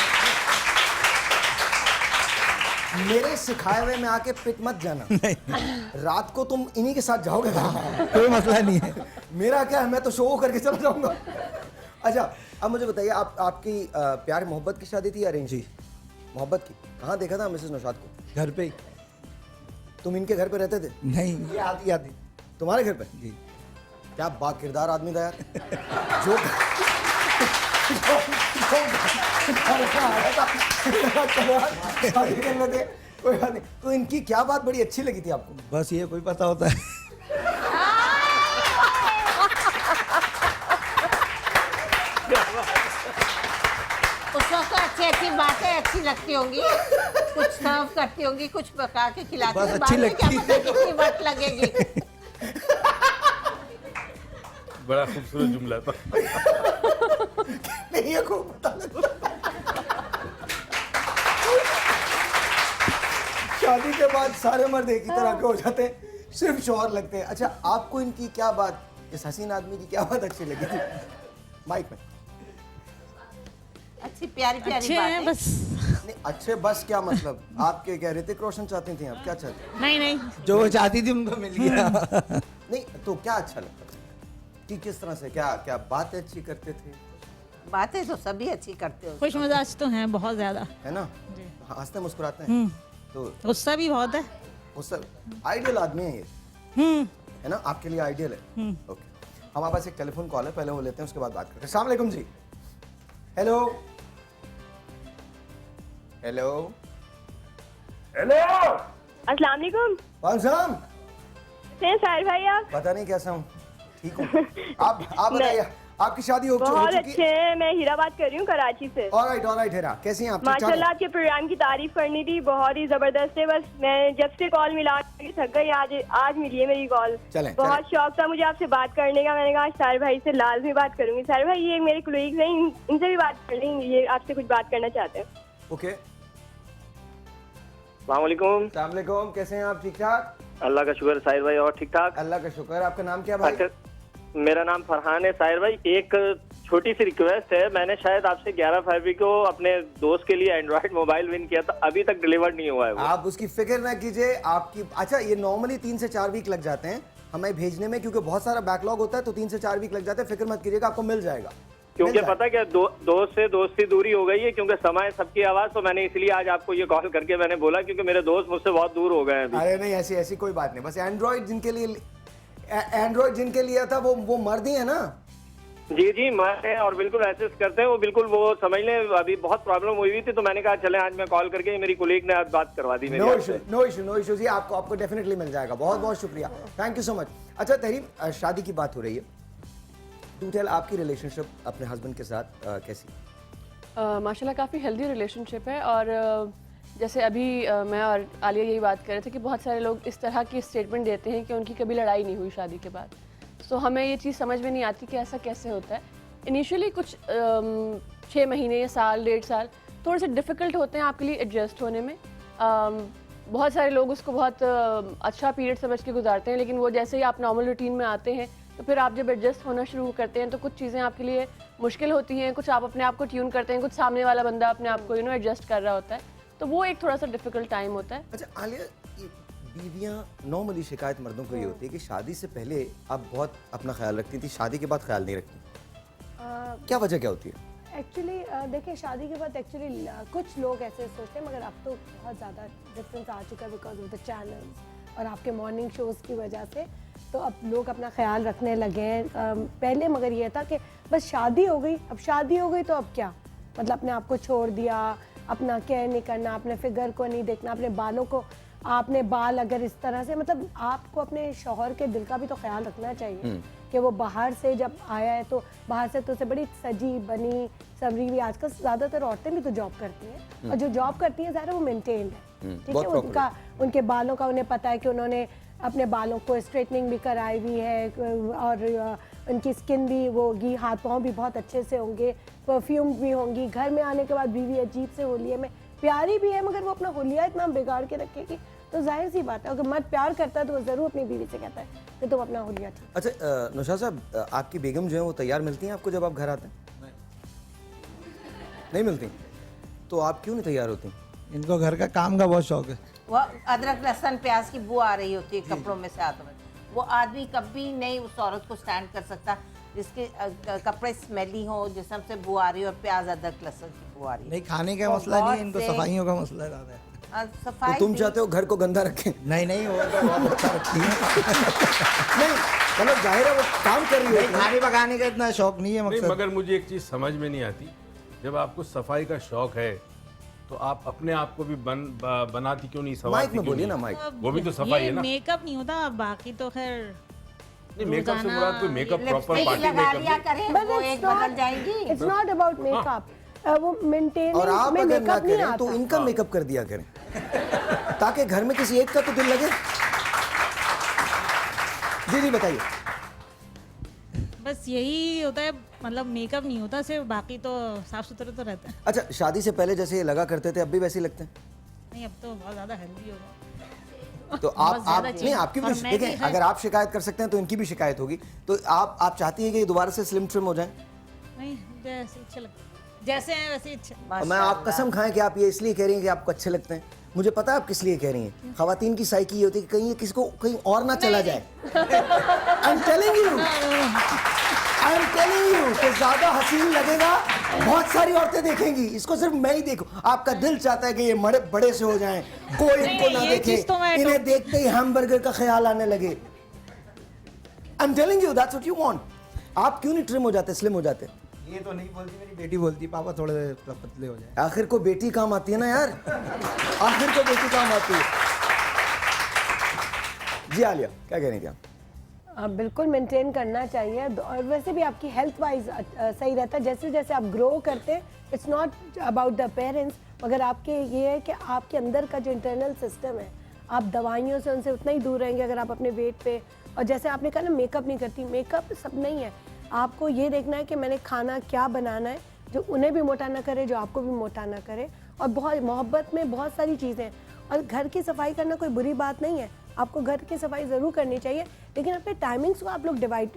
मेरे सिखाए हुए में आके पिट मत जाना। रात को तुम इन्हीं के साथ जाओगे घर। कोई मसला नहीं है। मेरा क्या है, मैं तो शो करके चला जाऊंगा। अच्छा अब मुझे बताइए, आपकी प्यार मोहब्बत की शादी थी या अरेंज? मोहब्बत की। कहाँ देखा था मिसेस नौशाद को? घर पे ही। तुम इनके घर पे रहते थे? नहीं, ये आती आती। तुम्हारे घर पे? जी। क्या बा किरदार आदमी था यार। जो शादी करने थे, कोई बात नहीं। तो इनकी क्या बात बड़ी अच्छी लगी थी आपको? बस ये कोई पता होता है। उस वक्त अच्छी अच्छी बातें अच्छी लगती होंगी, कुछ सर्व करती होंगी, कुछ पका के खिलाती बस होंगी, अच्छी बाद में क्या लगती पता कितनी वक्त लगेगी। बड़ा खूबसूरत जुमला था। नहीं, ये खूब पता लगता। शादी के बाद सारे मर्द एक ही तरह के हो जाते हैं, सिर्फ शौहर लगते हैं। अच्छा, आपको इनकी क्या बात, इस हसीन आदमी की क्या बात अच्छी लगी थी? माइक में। अच्छी प्यारी प्यारी अच्छे हैं बस। नहीं, अच्छे बस क्या मतलब? आपके क्या ऋतिक रोशन चाहती थी, आप क्या चाहते? नहीं नहीं, जो वो चाहती थी उनको मिल गया। नहीं, तो क्या अच्छा लगता था कि किस तरह से, क्या क्या बातें अच्छी करते थे? बातें तो सभी अच्छी करते हो। खुश मिजाज तो हैं बहुत ज्यादा, है ना, हंसते मुस्कुराते हैं। तो गुस्सा भी बहुत है। उससे आइडियल आदमी है ये, है ना, आपके लिए आइडियल है। ओके, हमारे पास एक टेलीफोन कॉल है, पहले वो लेते हैं, उसके बाद बात करते हैं। अस्सलाम वालेकुम जी। हेलो हेलो हेलो, अस्सलाम वालेकुम। वालेकुम। साहिर भाई आप? पता नहीं कैसा हूँ, ठीक हूँ। आप बताइए, आपकी शादी हो बहुत चुकी? अच्छे हैं, मैं हीरा बात कर रही हूँ कराची से। ऑलराइट हेरा, कैसी हैं आप? ठीक-ठाक हैं? माशाल्लाह आपके प्रोग्राम की तारीफ करनी थी, बहुत ही जबरदस्त है। बस मैं जब से कॉल मिला थक गई, आज मिली है मेरी कॉल। बहुत शौक था मुझे आपसे बात करने का। मैंने कहा साहिर भाई से लाजमी बात करूंगी। साहिर भाई ये मेरे कोलीग्स हैं, इनसे भी बात कर लेंगे, ये आपसे कुछ बात करना चाहते हैं। ओके। अस्सलामुअलैकुम। अस्सलामुअलैकुम, कैसे हैं आप? ठीक ठाक? अल्लाह का शुक्र साहिर भाई, और ठीक ठाक। अल्लाह का शुक्र। आपका नाम क्या भाई? अच्छा, मेरा नाम फरहान है साहिर भाई। एक छोटी सी रिक्वेस्ट है, मैंने शायद आपसे 11 फरवरी को अपने दोस्त के लिए एंड्रॉइड मोबाइल विन किया था, अभी तक डिलीवर नहीं हुआ है वो। आप उसकी फिक्र ना कीजिए, आपकी अच्छा ये नॉर्मली 3 से 4 वीक लग जाते हैं हमें भेजने में, क्योंकि बहुत सारा बैकलॉग होता है, तो 3 से 4 वीक लग जाते हैं। फिक्र मत कीजिएगा, आपको मिल जाएगा। क्योंकि पता क्या, दोस्त से दोस्ती दूरी हो गई है, क्योंकि समय सबकी आवाज, तो मैंने इसलिए आज आपको ये कॉल करके मैंने बोला, क्योंकि मेरे दोस्त मुझसे बहुत दूर हो गए हैं अभी। अरे नहीं, ऐसी कोई बात नहीं। बस एंड्रॉइड जिनके लिए था वो मर्द ही है ना। जी मर्द हैं और बिल्कुल ऐसे करते हैं वो, बिल्कुल वो समझ लें अभी बहुत प्रॉब्लम हुई थी, तो मैंने कहा चले आज मैं कॉल करके, मेरी कोलीग ने आज बात करवा दी मेरी। नो इशू जी, आपको डेफिनेटली मिल जाएगा। बहुत बहुत शुक्रिया, थैंक यू सो मच। अच्छा तहरीर, शादी की बात हो रही है, टू टेल आपकी रिलेशनशिप अपने हस्बैंड के साथ कैसी? माशाल्लाह काफ़ी हेल्दी रिलेशनशिप है। और जैसे अभी मैं और आलिया यही बात कर रहे थे कि बहुत सारे लोग इस तरह की स्टेटमेंट देते हैं कि उनकी कभी लड़ाई नहीं हुई शादी के बाद। सो हमें ये चीज़ समझ में नहीं आती कि ऐसा कैसे होता है। इनिशियली कुछ 6 महीने, साल, 1.5 साल थोड़े से डिफ़िकल्ट होते हैं आपके लिए एडजस्ट होने में। बहुत सारे लोग उसको बहुत अच्छा पीरियड समझ के गुजारते हैं, लेकिन वो जैसे ही आप नॉर्मल रूटीन में आते हैं तो फिर आप जब एडजस्ट होना शुरू करते हैं तो कुछ चीज़ें आपके लिए मुश्किल होती हैं, कुछ आप अपने आप को ट्यून करते हैं, कुछ सामने वाला बंदा अपने आप को एडजस्ट कर रहा होता है, तो वो एक थोड़ा सा डिफिकल्ट टाइम होता है। अच्छा आलिया, बीवियाँ नॉर्मली शिकायत मर्दों को ये होती है कि शादी से पहले आप बहुत अपना ख्याल रखती थी, शादी के बाद ख्याल नहीं रखती, क्या वजह क्या होती है? एक्चुअली देखिए, शादी के बाद एक्चुअली कुछ लोग ऐसे सोचते हैं, मगर अब तो बहुत ज़्यादा डिफरेंस आ चुका है बिकॉज ऑफ द चैनल्स और आपके मॉर्निंग शोज़ की वजह से। तो अब लोग अपना ख्याल रखने लगे हैं। पहले मगर ये था कि बस शादी हो गई, अब शादी हो गई तो अब क्या, मतलब अपने आप को छोड़ दिया, अपना केयर नहीं करना, अपने फिगर को नहीं देखना, अपने बालों को, आपने बाल अगर इस तरह से, मतलब आपको अपने शौहर के दिल का भी तो ख्याल रखना चाहिए कि वो बाहर से जब आया है तो बाहर से तो उसे बड़ी सजी बनी सबरी भी। आजकल ज़्यादातर औरतें भी तो जॉब करती हैं और जो जॉब करती हैं ज़्यादा वो मेंटेन्ड है, ठीक है, उनका उनके बालों का उन्हें पता है कि उन्होंने अपने बालों को स्ट्रेटनिंग भी कराई हुई है और उनकी स्किन भी वो होगी, हाथ पाँव भी बहुत अच्छे से होंगे, परफ्यूम भी होंगी। घर में आने के बाद बीवी अजीब से होलिये में प्यारी भी है, मगर वो अपना होलिया इतना बिगाड़ के रखेगी तो जाहिर सी बात है, अगर मर्द प्यार करता है तो वो ज़रूर अपनी बीवी से कहता है कि तुम अपना होलिया ठीक। अच्छा नौशाद साहब, आपकी बेगम जो है वो तैयार मिलती हैं आपको जब आप घर आते हैं? नहीं मिलती, तो आप क्यों नहीं तैयार होती? इनको घर का काम का बहुत शौक है। वो अदरक लहसुन प्याज की बू आ रही होती है कपड़ों में से हाथों में, वो आदमी कभी नहीं उस औरत को स्टैंड कर सकता जिसके कपड़े स्मेली हो, जिसम से बू आ रही हो और प्याज अदरक लहसुन की बू आ रही है। नहीं, खाने का मसला नहीं है, इनको सफाइयों का मसला ज़्यादा है। तो सफाई तुम भी- चाहते हो घर को गंदा रखें? नहीं नहीं, वो तो बहुत अच्छा रखती है। नहीं मतलब जाहिर है वो काम कर रही नहीं, है। खाने पकाने का इतना शौक नहीं है नहीं, मकसद। मगर मुझे एक चीज़ समझ में नहीं आती, जब आपको सफाई का शौक है तो आप अपने आप को भी बनाती क्यों नहीं, माइक संवारती में क्यों बोलिए नहीं? ना, माइक। वो भी तो सफाई है ना। मेकअप नहीं होता, बाकी तो खैर नहीं, मेकअप से मुराद कोई मेकअप प्रॉपर लिपस्टिक पार्टी लगा लिया मेकअप करें, But वो it's एक not- बदल जाएगी। It's not about makeup. वो मेंटेनिंग और आप में अगर ना मेकअप नहीं करें तो आता। इनका मेकअप कर दिया करें ताकि घर में किसी एक का तो दिल लगे। जी जी बताइए। बस यही होता है, मतलब मेकअप नहीं होता सिर्फ, बाकी तो साफ सुथरा तो रहता है। अच्छा, शादी से पहले जैसे ये लगा करते थे अब भी वैसे ही लगते हैं? नहीं, अब तो बहुत ज्यादा हेल्दी हो गया। तो आप नहीं, आपकी भी देखें, अगर आप शिकायत कर सकते हैं तो इनकी भी शिकायत होगी। तो आप चाहती हैं कि ये दोबारा से स्लिम ट्रिम हो जाए? नहीं, जैसे अच्छा लगता है, जैसे हैं वैसे अच्छा। और मैं आप कसम खाएं कि आप ये इसलिए कह रही हैं कि आपको अच्छे लगते हैं। मुझे पता है आप किस लिए कह रही हैं। खवातीन की साइकी ये होती है कि कहीं ये किसी को कहीं और ना चला जाए। आई एम टेलिंग यू कि ज्यादा हसीन लगेगा, बहुत सारी औरतें देखेंगी, इसको सिर्फ मैं ही देखूं। आपका दिल चाहता है कि ये बड़े बड़े से हो जाएं, कोई इनको ना देखे, इन्हें देखते ही हैमबर्गर का ख्याल आने लगे। आई am telling you that's what you want. आप क्यों नहीं ट्रिम हो जाते, स्लिम हो जाते? ये तो नहीं बोलती, मेरी बेटी बोलती पापा थोड़े पतले हो जाए। आखिर को बेटी काम आती है ना यार, आखिर को बेटी काम आती है। जी आलिया, क्या कह रही थी आप? बिल्कुल मेंटेन करना चाहिए, और वैसे भी आपकी हेल्थ वाइज सही रहता है। जैसे जैसे आप ग्रो करते हैं, it's not about the parents, मगर आपके ये है कि आपके अंदर का जो इंटरनल सिस्टम है, आप दवाइयों से उनसे उतना ही दूर रहेंगे अगर आप अपने वेट पे। और जैसे आपने कहा ना मेकअप नहीं करती, मेकअप सब नहीं है। आपको ये देखना है कि मैंने खाना क्या बनाना है जो उन्हें भी मोटा ना करे, जो आपको भी मोटा ना करे। और बहुत मोहब्बत में बहुत सारी चीज़ें, और घर की सफाई करना कोई बुरी बात नहीं है, आपको घर की सफाई ज़रूर करनी चाहिए, लेकिन अपने टाइमिंग्स को आप लोग डिवाइड।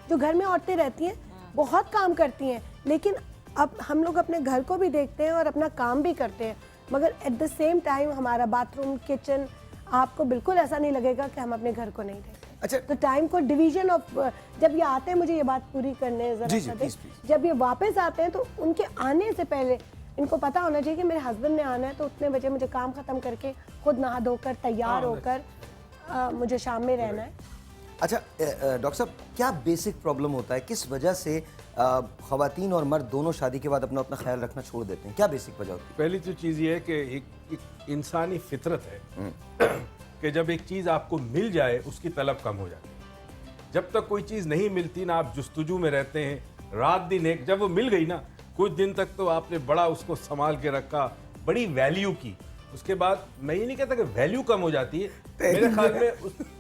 जो घर में औरतें रहती हैं बहुत काम करती हैं, लेकिन अब हम लोग अपने घर को भी देखते हैं और अपना काम भी करते हैं, मगर एट द सेम टाइम हमारा बाथरूम, किचन, आपको बिल्कुल ऐसा नहीं लगेगा कि हम अपने घर को नहीं देखते। अच्छा, तो टाइम को डिवीजन ऑफ, जब ये आते हैं, मुझे ये बात पूरी करने जी, जरा जी, सा please। जब ये वापस आते हैं तो उनके आने से पहले इनको पता होना चाहिए कि मेरे हस्बैंड ने आना है, तो उतने बजे मुझे काम खत्म करके खुद नहा धोकर तैयार होकर मुझे शाम में रहना है। अच्छा डॉक्टर साहब, क्या बेसिक प्रॉब्लम होता है, किस वजह से खवातीन और मर्द दोनों शादी के बाद अपना अपना ख्याल रखना छोड़ देते हैं? क्या बेसिक वजह होती है? पहली तो चीज़ ये है कि एक इंसानी फितरत है कि जब एक चीज़ आपको मिल जाए उसकी तलब कम हो जाती है। जब तक कोई चीज़ नहीं मिलती ना, आप जुस्तजू में रहते हैं रात दिन एक। जब वो मिल गई ना, कुछ दिन तक तो आपने बड़ा उसको संभाल के रखा, बड़ी वैल्यू की। उसके बाद मैं ये नहीं कहता कि वैल्यू कम हो जाती है, मेरे ख्याल में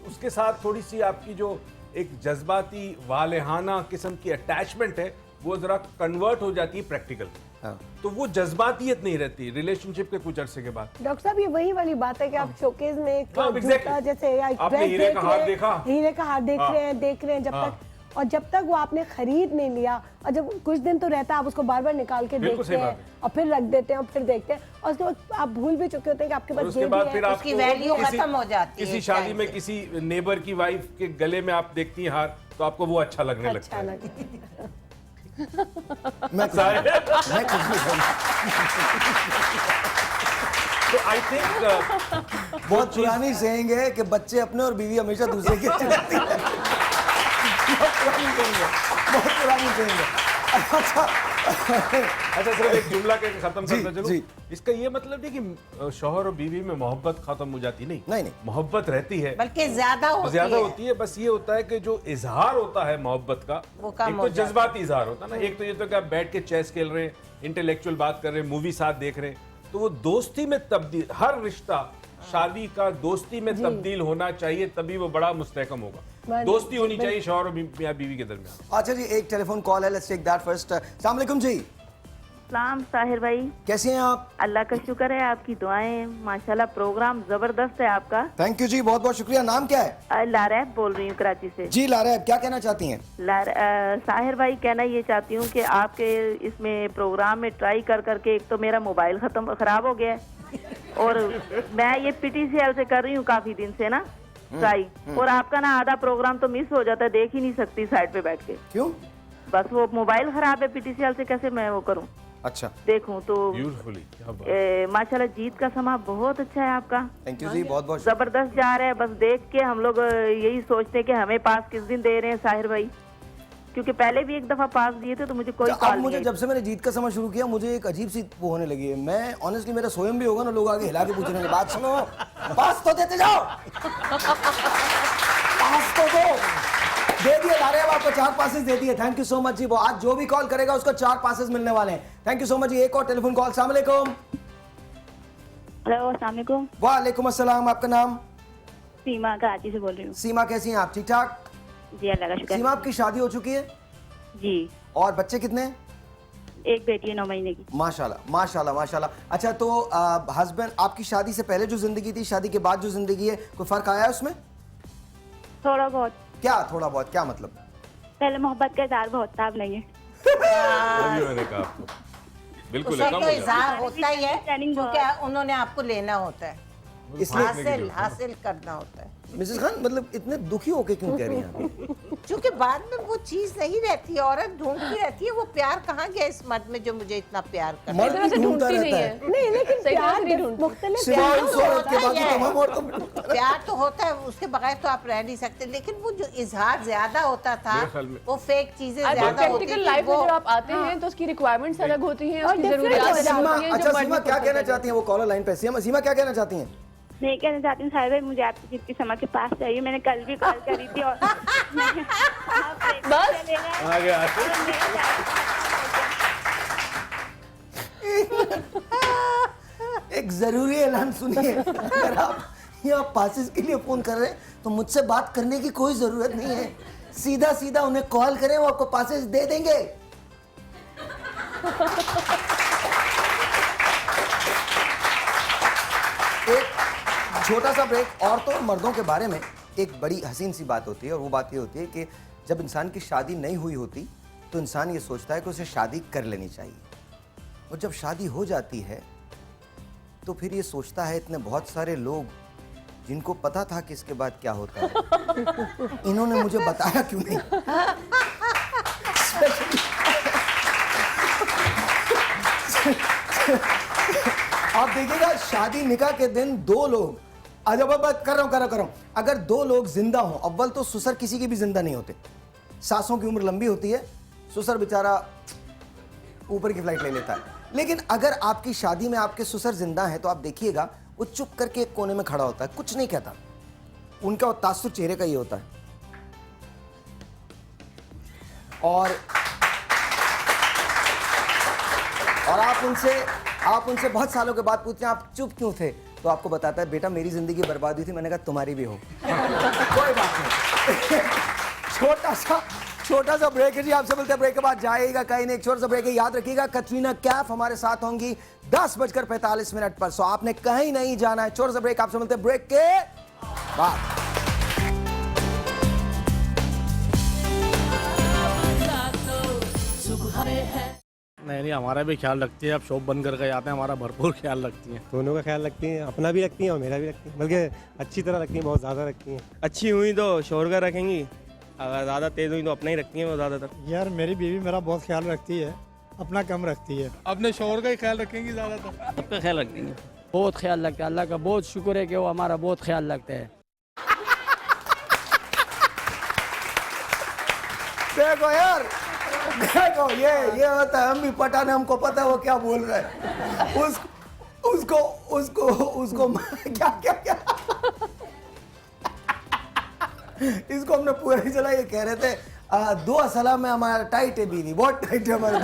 उसके साथ थोड़ी सी आपकी जो एक जज्बाती वालेहाना किस्म की अटैचमेंट है, वो ज़रा कन्वर्ट हो जाती है प्रैक्टिकल। तो वो जज्बातियत नहीं रहती रिलेशनशिप के कुछ अरसे के बाद। डॉक्टर साहब, ये वही वाली बात है कि आप शोकेस में एक हाँ, जूता, exactly। जैसे या एक आपने ड्रेस हीरे देख का रहे हाथ हैं, देखा? हीरे का हाथ देख हाँ। रहे हैं जब हाँ। तक, और जब तक वो आपने खरीद नहीं लिया, और जब कुछ दिन तो रहता है, आप उसको बार बार निकाल के बिल्कुल देखते सही हैं बात है। और फिर रख देते हैं और फिर देखते हैं, और उसके बाद आप भूल भी चुके होते हैं कि आपके और पास उसके ये बाद भी फिर है। आपको किसी शादी में किसी नेबर की वाइफ के गले में आप देखती हैं हार, तो आपको वो अच्छा लगने लगता है। तो आई थिंक बहुत पुरानी सेइंग है कि बच्चे अपने और बीवी हमेशा दूसरे के अच्छे लगती है। बहुत पुरानी सेइंग है। अच्छा सिर्फ एक जुमला के खत्म करता चलो। जी। इसका ये मतलब नहीं कि शौहर और बीवी में मोहब्बत खत्म हो जाती, नहीं, मोहब्बत रहती है, बल्कि ज्यादा होती है। बस ये होता है कि जो इजहार होता है मोहब्बत का, वो कम एक हो तो जज्बाती इजहार होता है ना, एक तो ये तो कि आप बैठ के चेस खेल रहे हैं, इंटेलेक्चुअल बात कर रहे हैं, मूवी साथ देख रहे हैं, तो वो दोस्ती में तब्दील, हर रिश्ता शादी का दोस्ती में तब्दील होना चाहिए, तभी वो बड़ा मुस्तहकम होगा। दोस्ती होनी चाहिए शौहर और मियां बीवी के दरमियान। अच्छा जी, एक टेलीफोन कॉल है, लेट्स टेक दैट फर्स्ट। अस्सलाम वालेकुम जी। सलाम साहिर भाई, कैसे हैं आप? अल्लाह का शुक्र है, आपकी दुआएं, माशाल्लाह प्रोग्राम जबरदस्त है आपका। थैंक यू जी, बहुत बहुत शुक्रिया। नाम क्या है? लारैब बोल रही हूँ कराची से। जी लारैब, क्या कहना चाहती हैं? साहिर भाई, कहना ये चाहती हूँ कि आपके इसमें प्रोग्राम में ट्राई कर करके एक तो मेरा मोबाइल खराब हो गया है, और मैं ये PTCL से कर रही हूँ काफी दिन से ना ट्राई, और आपका ना आधा प्रोग्राम तो मिस हो जाता है, देख ही नहीं सकती साइड पे बैठ के। क्यों? बस वो मोबाइल खराब है, PTCL से कैसे मैं वो करूँ? अच्छा, देखूं तो ब्यूटीफुली, क्या बात। माशाल्लाह जीत का समा बहुत अच्छा है आपका। थैंक यू जी, बहुत बहुत जबरदस्त जा रहा है। बस देख के हम लोग यही सोचते हैं कि हमें पास किस दिन दे रहे हैं साहिर भाई, क्योंकि पहले भी एक दफा पास दिए थे तो मुझे कोई अब कॉल मुझे नहीं जब से मैंने जीत का समय शुरू किया मुझे एक अजीब सी वो होने लगी है। मैं ऑनेस्टली मेरा स्वयं भी होगा ना, लोग आगे हिला के पूछ रहे हैं बात सुनो, पास तो देते जाओ, पास तो दो। दे दिए लारे, अब आपको 4 पासेस दे दिए। थैंक यू सो मच जी। वो आज जो भी कॉल करेगा उसको 4 पासेस मिलने वाले हैं। थैंक यू सो मच जी। एक और टेलीफोन कॉल। अस्सलाम वालेकुम। हेलो, अस्सलाम वालेकुम। वालेकुम अस्सलाम। आपका नाम? सीमा, कराची से बोल रही हूँ। सीमा, कैसी हैं आप? ठीक ठाक जी, अल्लाह का शुक्र। सीमा, आपकी शादी हो चुकी है? जी। और बच्चे कितने? एक बेटी है 9 महीने की। माशाल्लाह माशाल्लाह माशाल्लाह। अच्छा, तो हस्बैंड, आपकी शादी से पहले जो जिंदगी थी, शादी के बाद जो जिंदगी है, कोई फर्क आया है उसमें? थोड़ा बहुत। क्या थोड़ा बहुत, क्या मतलब? पहले मोहब्बत का इज़हार बहुत था, अब नहीं है। वही मैंने कहा आपको, बिल्कुल उसका कम तो हो जाता इज़हार है। होता ही है क्योंकि उन्होंने आपको लेना होता है, इसलिए हासिल करना होता है। मिसेस खान, मतलब इतने दुखी होके क्यों कह रही हैं आप? क्योंकि बाद में वो चीज नहीं रहती है, औरत ढूंढती रहती है वो प्यार कहाँ गया इस मर्द में जो मुझे इतना प्यार करता मर्द भी ढूंढता रहता है। नहीं, लेकिन प्यार मुख्तलिफ सिवाय उस औरत के होता बाकी ही है। तमाम औरतों में ढूंढता रहता है। प्यार तो होता है, उसके बगैर तो आप रह नहीं सकते, लेकिन वो जो इजहार ज्यादा होता था मेरे ख्याल में- वो फेक चीजें ज्यादा होती प्रैक्टिकल थी। लाइफ में वो जब आप आते हैं तो उसकी रिक्वायरमेंट्स अलग होती हैं, और उसकी different जरूरियात होता है। अलग सीमा, होती हैं। अच्छा सीमा क्या कहना चाहती हैं? वो कॉलर लाइन पे। सीमा क्या कहना चाहती हैं? मैं कहना चाहती हूँ साहिर भाई, मुझे आपकी जीत की समा के पास चाहिए। मैंने कल भी कॉल करी थी और बस आ गया। एक जरूरी ऐलान सुनिए, अगर आप यहाँ पासेस के लिए फोन कर रहे हैं तो मुझसे बात करने की कोई जरूरत नहीं है। सीधा सीधा उन्हें कॉल करें, वो आपको पासेस दे देंगे। एक छोटा सा ब्रेक। औरतों और मर्दों के बारे में एक बड़ी हसीन सी बात होती है, और वो बात ये होती है कि जब इंसान की शादी नहीं हुई होती तो इंसान ये सोचता है कि उसे शादी कर लेनी चाहिए, और जब शादी हो जाती है तो फिर ये सोचता है इतने बहुत सारे लोग जिनको पता था कि इसके बाद क्या होता है, इन्होंने मुझे बताया क्यों नहीं। आप देखिएगा शादी निकाह के दिन 2 लोग, जब बात कर रहा हूं, अगर 2 लोग जिंदा हों, अव्वल तो ससुर किसी की भी जिंदा नहीं होते, सासों की उम्र लंबी होती है, ससुर बेचारा ऊपर की फ्लाइट ले लेता है। लेकिन अगर आपकी शादी में आपके ससुर जिंदा हैं तो आप देखिएगा वो चुप करके एक कोने में खड़ा होता है, कुछ नहीं कहता, उनका तासुर चेहरे का ही होता है। और आप उनसे बहुत सालों के बाद पूछते हैं आप चुप क्यों थे, तो आपको बताता है बेटा मेरी जिंदगी बर्बाद हुई थी। मैंने कहा तुम्हारी भी हो। कोई बात नहीं। छोटा सा ब्रेक है जी, आपसे मिलते हैं ब्रेक के बाद। जाएगा कहीं नहीं, एक छोटा सा ब्रेक है। याद रखिएगा कटरीना कैफ हमारे साथ होंगी 10:45 पर, सो आपने कहीं नहीं जाना है। छोटा सा ब्रेक, आपसे मिलते हैं ब्रेक के बाद। नहीं, हमारा भी ख्याल रखती है। अब शॉप बंद करके जाते हैं, हमारा भरपूर ख्याल रखती हैं। दोनों का ख्याल रखती हैं, अपना भी रखती हैं और मेरा भी रखती हैं, बल्कि अच्छी तरह रखती हैं, बहुत ज़्यादा रखती हैं। अच्छी हुई तो शोर का रखेंगी, अगर ज़्यादा तेज़ हुई तो अपना ही रखती हैं वो ज़्यादातर। यार मेरी बीवी मेरा बहुत ख्याल रखती है, अपना कम रखती है। अपने शोहर का ही ख्याल रखेंगी ज़्यादातर। सबका ख्याल रखती हैं। बहुत ख्याल रखते हैं, अल्लाह का बहुत शुक्र है कि वो हमारा बहुत ख्याल रखते हैं। देखो यार, देखो ये होता है, हम भी पठान, हमको पता है वो क्या बोल रहा है। उसको क्या इसको हमने पूरा ही चला, ये कह रहे थे 2 असला में हमारा टाइट है बीवी, बहुत टाइट है हमारे।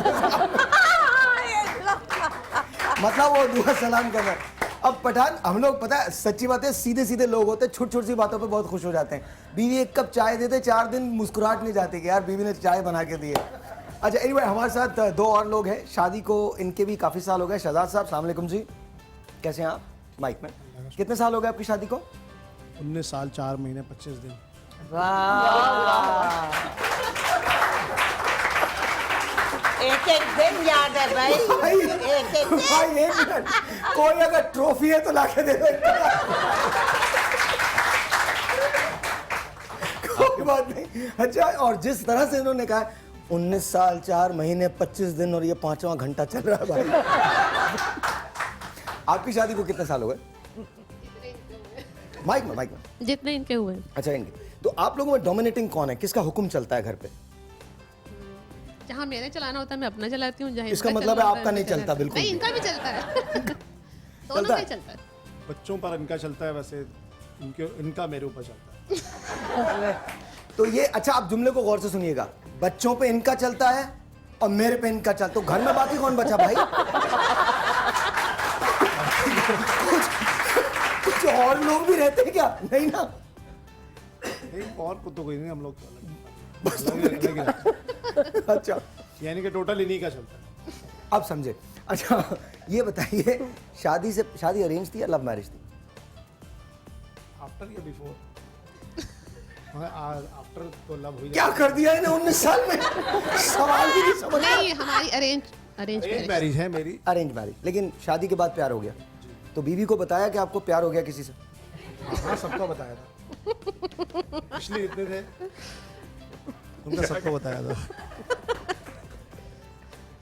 मतलब वो 2 सलाम कर रहा है। अब पठान, हम लोग पता है सच्ची बात है, सीधे सीधे लोग होते हैं, छोटी छोटी सी बातों पे बहुत खुश हो जाते हैं। बीवी 1 कप चाय देते 4 दिन मुस्कुराहट नहीं जाती कि यार बीवी ने चाय बना के दी है। अच्छा एनीवे, हमारे साथ 2 और लोग हैं, शादी को इनके भी काफ़ी साल हो गए। शहजाद साहब अस्सलाम वालेकुम जी, कैसे हैं आप? माइक में। कितने साल हो गए आपकी शादी को? 19 साल 4 महीने 25 दिन। एक दिन याद है भाई, एक मिनट, कोई अगर ट्रॉफी है तो लाके दे दो। कोई बात नहीं। अच्छा, और जिस तरह से इन्होंने कहा 19 साल 4 महीने 25 दिन और ये 5वां घंटा चल रहा है भाई। आपकी शादी को कितने साल हो गए? माइक में जितने इनके हुए। अच्छा, इनके। तो आप लोगों में डोमिनेटिंग कौन है? किसका हुक्म चलता है घर पे? जहाँ मैंने चलाना होता है मैं अपना चलाती हूँ, जहाँ इसका मतलब है आपका नहीं चलता बिल्कुल? नहीं, इनका भी चलता है। दोनों का ही चलता है। बच्चों पर इनका चलता है, वैसे इनका मेरे ऊपर चलता है। तो ये अच्छा, आप जुमले को गौर से सुनिएगा। बच्चों पे इनका चलता है और मेरे पे इनका चलता, तो घर में बाकी कौन बचा भाई? कुछ और लोग भी रहते हैं क्या? नहीं ना? नहीं, और को तो कोई नहीं, हम लोग तो अलग बस अलग। अच्छा, यानी कि टोटल इन्हीं का चलता है। अब समझे। अच्छा ये बताइए, शादी अरेंज थी या लव मैरिज थी? आफ्टर या बिफोर? आफ्टर तो लव हुई। क्या कर दिया इन्हें 19 साल में? सवाल भी नहीं समझ। नहीं, हमारी अरेंज मैरिज है मेरी। अरेंज मैरिज, लेकिन शादी के बाद प्यार हो गया। तो बीवी को बताया कि आपको प्यार हो गया किसी से? हाँ, सबको बताया था। पिछले इतने थे, उनका सबको बताया था।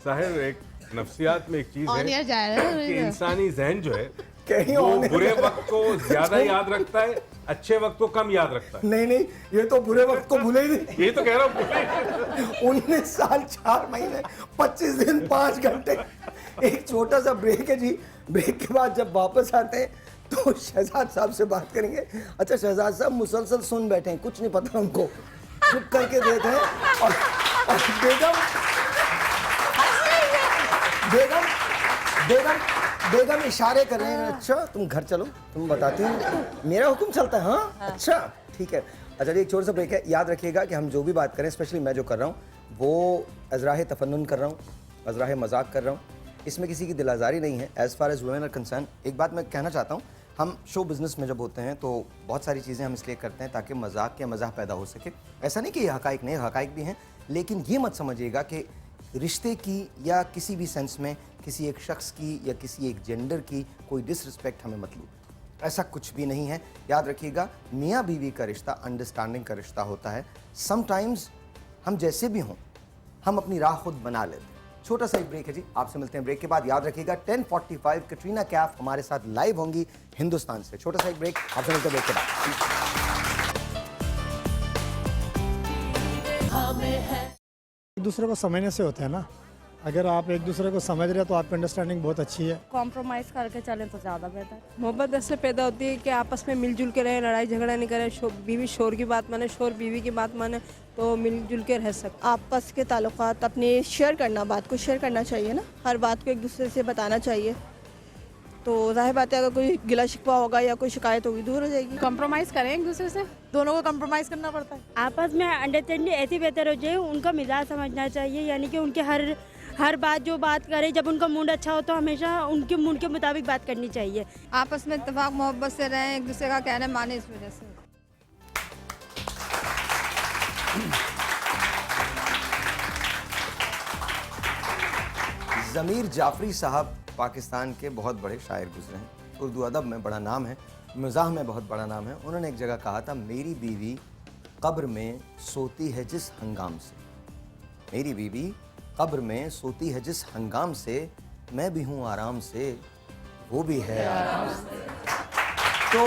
साहिर, एक नफ्सियात में एक चीज On air जा है रहा है। कि इंसानी जहन जो है कहीं वो on air बुरे जा रहा है। वक्त को ज्यादा याद रखता है, अच्छे वक्त को कम याद रखता है। नहीं, ये तो बुरे वक्त को भूले ही नहीं। ये तो कह रहा हूँ। 19 साल 4 महीने 25 दिन 5 घंटे। एक छोटा सा ब्रेक है जी। ब्रेक के बाद जब वापस आते हैं तो शहजाद साहब से बात करेंगे। अच्छा शहजाद साहब मुसलसल सुन बैठे हैं, कुछ नहीं पता उनको, चुप करके देते हैं। और बेगम इशारे कर रहे हैं। अच्छा तुम घर चलो, तुम बताती हूँ, मेरा हुक्म चलता है। हाँ अच्छा ठीक है। अच्छा एक छोटा सा ब्रेक है। याद रखिएगा कि हम जो भी बात करें, स्पेशली मैं जो कर रहा हूँ, वो अज़राह तफन्नुन कर रहा हूँ, अज़राह मजाक कर रहा हूँ। इसमें किसी की दिल आज़ारी नहीं है। As far as women are concerned, एक बात मैं कहना चाहता हूँ, हम शो बिज़नेस में जब होते हैं तो बहुत सारी चीज़ें हम इसलिए करते हैं ताकि मजाक या मज़ाह पैदा हो सके। ऐसा नहीं कि ये हक़ाइक़ नहीं, हक़ाइक़ भी हैं, लेकिन ये मत समझिएगा कि रिश्ते की या किसी भी सेंस में किसी एक शख्स की या किसी एक जेंडर की कोई डिसरिस्पेक्ट हमें मतलब, ऐसा कुछ भी नहीं है। याद रखिएगा, मियाँ बीवी का रिश्ता अंडरस्टैंडिंग का रिश्ता होता है। समटाइम्स हम जैसे भी हों, हम अपनी राह खुद बना लेते हैं। छोटा सा एक ब्रेक है जी, आपसे मिलते हैं ब्रेक के बाद। याद रखिएगा 10:45 कटरीना कैफ हमारे साथ लाइव होंगी हिंदुस्तान से। छोटा सा एक ब्रेक, आपसे मिलते हैं ब्रेक के बाद। एक दूसरे को समझने से होता है ना। अगर आप एक दूसरे को समझ रहे हो तो आपकी अंडरस्टैंडिंग बहुत अच्छी है। कॉम्प्रोमाइज़ करके चलें तो ज़्यादा बेहतर। मोहब्बत ऐसे पैदा होती है कि आपस में मिलजुल के रहें, लड़ाई झगड़ा नहीं करें। बीवी शोर की बात माने, शोर बीवी की बात माने, तो मिलजुल के रह सकते। आपस के ताल्लुकात अपने शेयर करना, बात को शेयर करना चाहिए ना, हर बात को एक दूसरे से बताना चाहिए। तो जाहिर बात है अगर कोई गिला शिकवा होगा या कोई शिकायत होगी दूर हो जाएगी। कॉम्प्रोमाइज़ करें एक दूसरे से, दोनों को कॉम्प्रोमाइज़ करना पड़ता है। आपस में अंडरस्टैंडिंग ऐसी बेहतर हो जाए, उनका मिजाज समझना चाहिए, यानी कि उनके हर बात जो बात करे, जब उनका मूड अच्छा हो तो हमेशा उनके मूड के मुताबिक बात करनी चाहिए। आपस में इत्तेफाक मोहब्बत से रहें, एक दूसरे का कहना माने, इस वजह से। ज़मीर जाफरी साहब पाकिस्तान के बहुत बड़े शायर गुजरे हैं। उर्दू अदब में बड़ा नाम है, मज़ाह में बहुत बड़ा नाम है। उन्होंने एक जगह कहा था, मेरी बीवी कब्र में सोती है जिस हंगाम से, मेरी बीवी कब्र में सोती है जिस हंगाम से, मैं भी हूँ आराम से, वो भी है आराम से। तो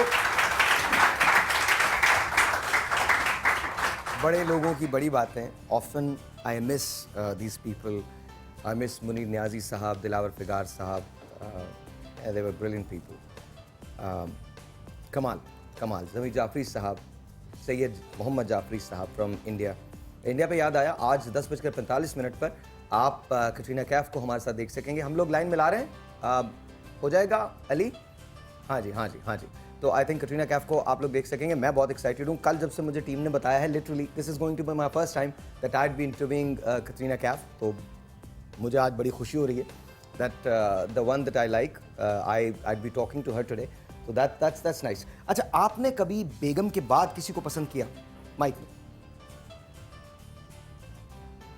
बड़े लोगों की बड़ी बातें, often I miss these people. I miss Munir Niazi Sahab, Dilawar Figar Sahab, and they were brilliant people. Kamal, Zamir Jafri Sahab, Sayyid Mohammad Jafri Sahab from India. India पे याद आया, आज 10:45 पर आप कटरीना कैफ को हमारे साथ देख सकेंगे। हम लोग लाइन मिला रहे हैं, हो जाएगा अली? हाँ जी। तो आई थिंक कटरीना कैफ को आप लोग देख सकेंगे। मैं बहुत एक्साइटेड हूँ। कल जब से मुझे टीम ने बताया है, literally this is going to be my first time that I had been interviewing Katrina Kaif, तो मुझे आज बड़ी खुशी हो रही है that the one that I like, I'd be talking to her today, so that's nice. अच्छा, आपने कभी बेगम के बाद किसी को पसंद किया? माइक में।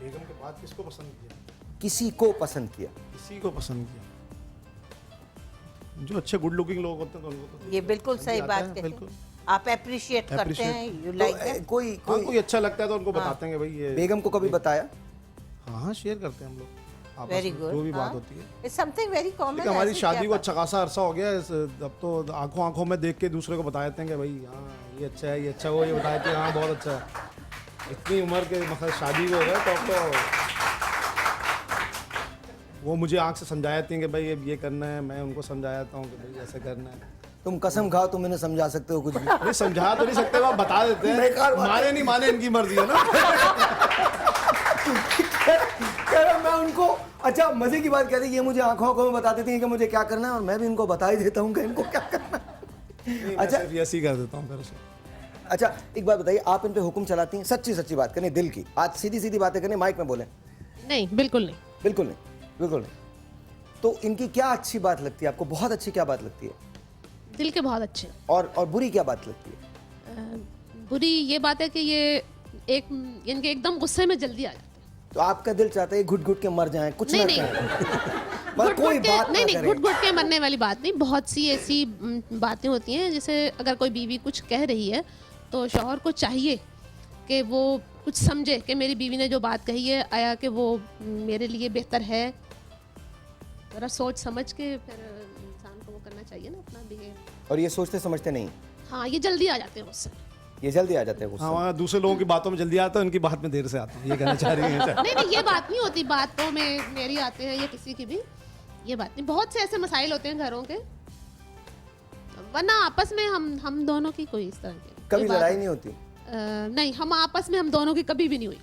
बेगम के बाद किसको पसंद किया? किसी को पसंद किया? किसी को पसंद किया, जो अच्छे गुड लुकिंग लोग होते हैं उनको तो ये बिल्कुल सही बात कहते हैं। आप अप्रिशिएट करते हैं, यू लाइक दैट। कोई अच्छा लगता है तो उनको बताते हैं कि भाई ये। बेगम को कभी बताया? हाँ शेयर करते हैं हम लोग आपस वेरी में, गुड, जो भी बात होती है। It's something very common. देखिए, हमारी शादी को अच्छा खासा अरसा हो गया है, अब तो आंखों आंखों में देख के दूसरे को बता देते हैं कि भाई हाँ ये अच्छा है, ये अच्छा है, वो ये बता देते हैं हाँ बहुत अच्छा है। इतनी उम्र के मतलब शादी को हो गए तो अब तो वो मुझे आंख से समझा देती हैं कि भाई अब ये करना है, मैं उनको समझा देता हूँ कि भाई ऐसे करना है। तुम कसम खाओ, तुम इन्हें समझा सकते हो कुछ भी? नहीं समझा तो नहीं सकते, वो आप बता देते हैं, माने नहीं माने इनकी मर्जी है ना। कह रहा मैं उनको, अच्छा मजे की बात कहती है, ये मुझे आंखों आंखों में बता देती हैं कि मुझे क्या करना है और मैं भी इनको बता ही देता हूँ कि इनको क्या करना है। अच्छा ऐसे ही कर देता हूँ फिर से। अच्छा एक बात बताइए, आप इन पे हुक्म चलाती हैं? सच्ची सच्ची बात करनी, दिल की, आज सीधी सीधी बातें करनी, माइक में बोलें। नहीं बिल्कुल नहीं, बिल्कुल नहीं, बिल्कुल नहीं। तो इनकी क्या अच्छी बात लगती है आपको? बहुत अच्छी क्या बात लगती है? दिल के बहुत अच्छे। और बुरी क्या बात लगती है? बुरी ये बात है कि ये इनके एकदम गुस्से में जल्दी आ जाते हैं। तो आपका दिल चाहता है घुट घुट के मर जाएं, कुछ नहीं, ना नहीं। करें, कोई बात नहीं ना नहीं, घुट घुट के मरने वाली बात नहीं। बहुत सी ऐसी बातें होती हैं, जैसे अगर कोई बीवी कुछ कह रही है तो शौहर को चाहिए कि वो कुछ समझे कि मेरी बीवी ने जो बात कही है आया कि वो मेरे लिए बेहतर है। ज़रा सोच समझ के फिर इंसान को वो करना चाहिए ना अपना बिहेव। और ये सोचते समझते नहीं? हाँ, ये जल्दी आ जाते हैं उससे। ये जल्दी आ जाते हैं गुस्से। हाँ, दूसरे लोगों की बातों में जल्दी आता है, उनकी बात में देर से आता है, ये कहना चाह रही है। नहीं नहीं, ये बात नहीं होती, बातों में मेरी आते हैं या किसी की भी, ये बात नहीं। बहुत से ऐसे मसाइल होते हैं घरों के, वरना आपस में हम दोनों की कोई इस तरह की कभी लड़ाई नहीं होती? नहीं, हम आपस में हम दोनों की कभी भी नहीं हुई।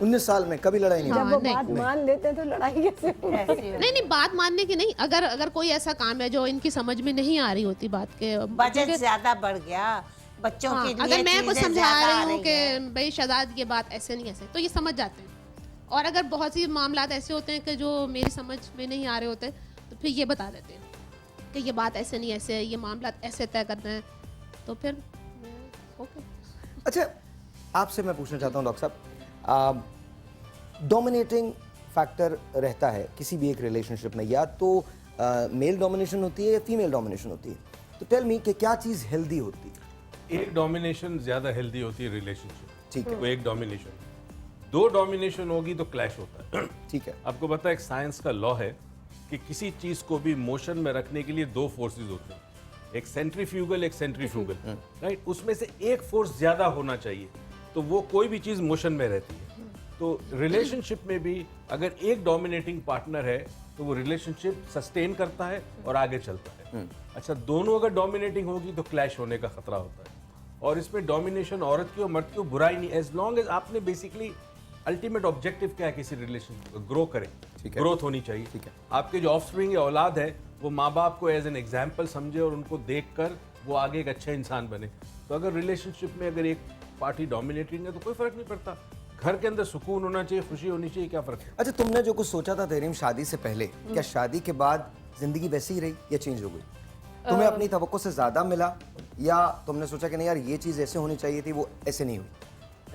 19 साल में कभी लड़ाई नहीं हाँ, जब वो नहीं, बात मान लेते हैं तो लड़ाई कैसे होती? नहीं, बात मानने की नहीं, अगर कोई ऐसा काम है जो इनकी समझ में नहीं आ रही होती बात के, बजट ज्यादा बढ़ गया बच्चों के लिए, अगर मैं कुछ चीजें समझा ज्यादा आ रही हूँ रही हैं। कि भाई शहजाद ये बात ऐसे नहीं ऐसे, तो ये समझ जाते हैं। और अगर बहुत सी मामलात ऐसे होते हैं कि जो मेरी समझ में नहीं आ रहे होते, तो फिर ये बता देते हैं कि ये बात ऐसे नहीं ऐसे है, ये मामलात ऐसे तय करना है, तो फिर ओके। अच्छा आपसे मैं पूछना चाहता हूँ डॉक्टर साहब, डोमिनेटिंग फैक्टर रहता है किसी भी एक रिलेशनशिप में, या तो मेल डोमिनेशन होती है या फीमेल डोमिनेशन होती है, तो टेल मी कि क्या चीज़ हेल्दी होती है? एक डोमिनेशन ज़्यादा हेल्दी होती है रिलेशनशिप। ठीक है। वो एक डोमिनेशन, दो डोमिनेशन होगी तो क्लैश होता है। ठीक है। आपको पता है एक साइंस का लॉ है कि किसी चीज़ को भी मोशन में रखने के लिए दो फोर्सेस होते हैं, एक सेंट्रीफ्यूगल एक सेंट्रीफ्यूगल, राइट? उसमें से एक फोर्स ज़्यादा होना चाहिए तो वो कोई भी चीज़ मोशन में रहती है। तो रिलेशनशिप में भी अगर एक डोमिनेटिंग पार्टनर है तो वो रिलेशनशिप सस्टेन करता है और आगे चलता है। अच्छा, दोनों अगर डोमिनेटिंग होगी तो क्लैश होने का खतरा होता है। और इसमें डोमिनेशन औरत की और मर्द की बुराई नहीं, एज लॉन्ग एज आपने बेसिकली अल्टीमेट ऑब्जेक्टिव क्या है किसी रिलेशन ग्रो करें, ग्रोथ होनी चाहिए। ठीक है। आपके जो ऑफस्प्रिंग या औलाद है वो माँ बाप को एज एन एग्जाम्पल समझे और उनको देख कर वो आगे एक अच्छे इंसान बने। तो अगर रिलेशनशिप में अगर एक पार्टी डोमिनेटिंग है तो कोई फर्क नहीं पड़ता, घर के अंदर सुकून होना चाहिए, खुशी होनी चाहिए, क्या फर्क है? अच्छा, तुमने जो कुछ सोचा था तहरीम शादी से पहले, क्या शादी के बाद जिंदगी वैसी ही रही या चेंज हो गई? तुम्हें अपनी तवक्को से ज्यादा मिला या तुमने सोचा कि नहीं यार ये चीज़ ऐसे होनी चाहिए थी, वो ऐसे नहीं हुई?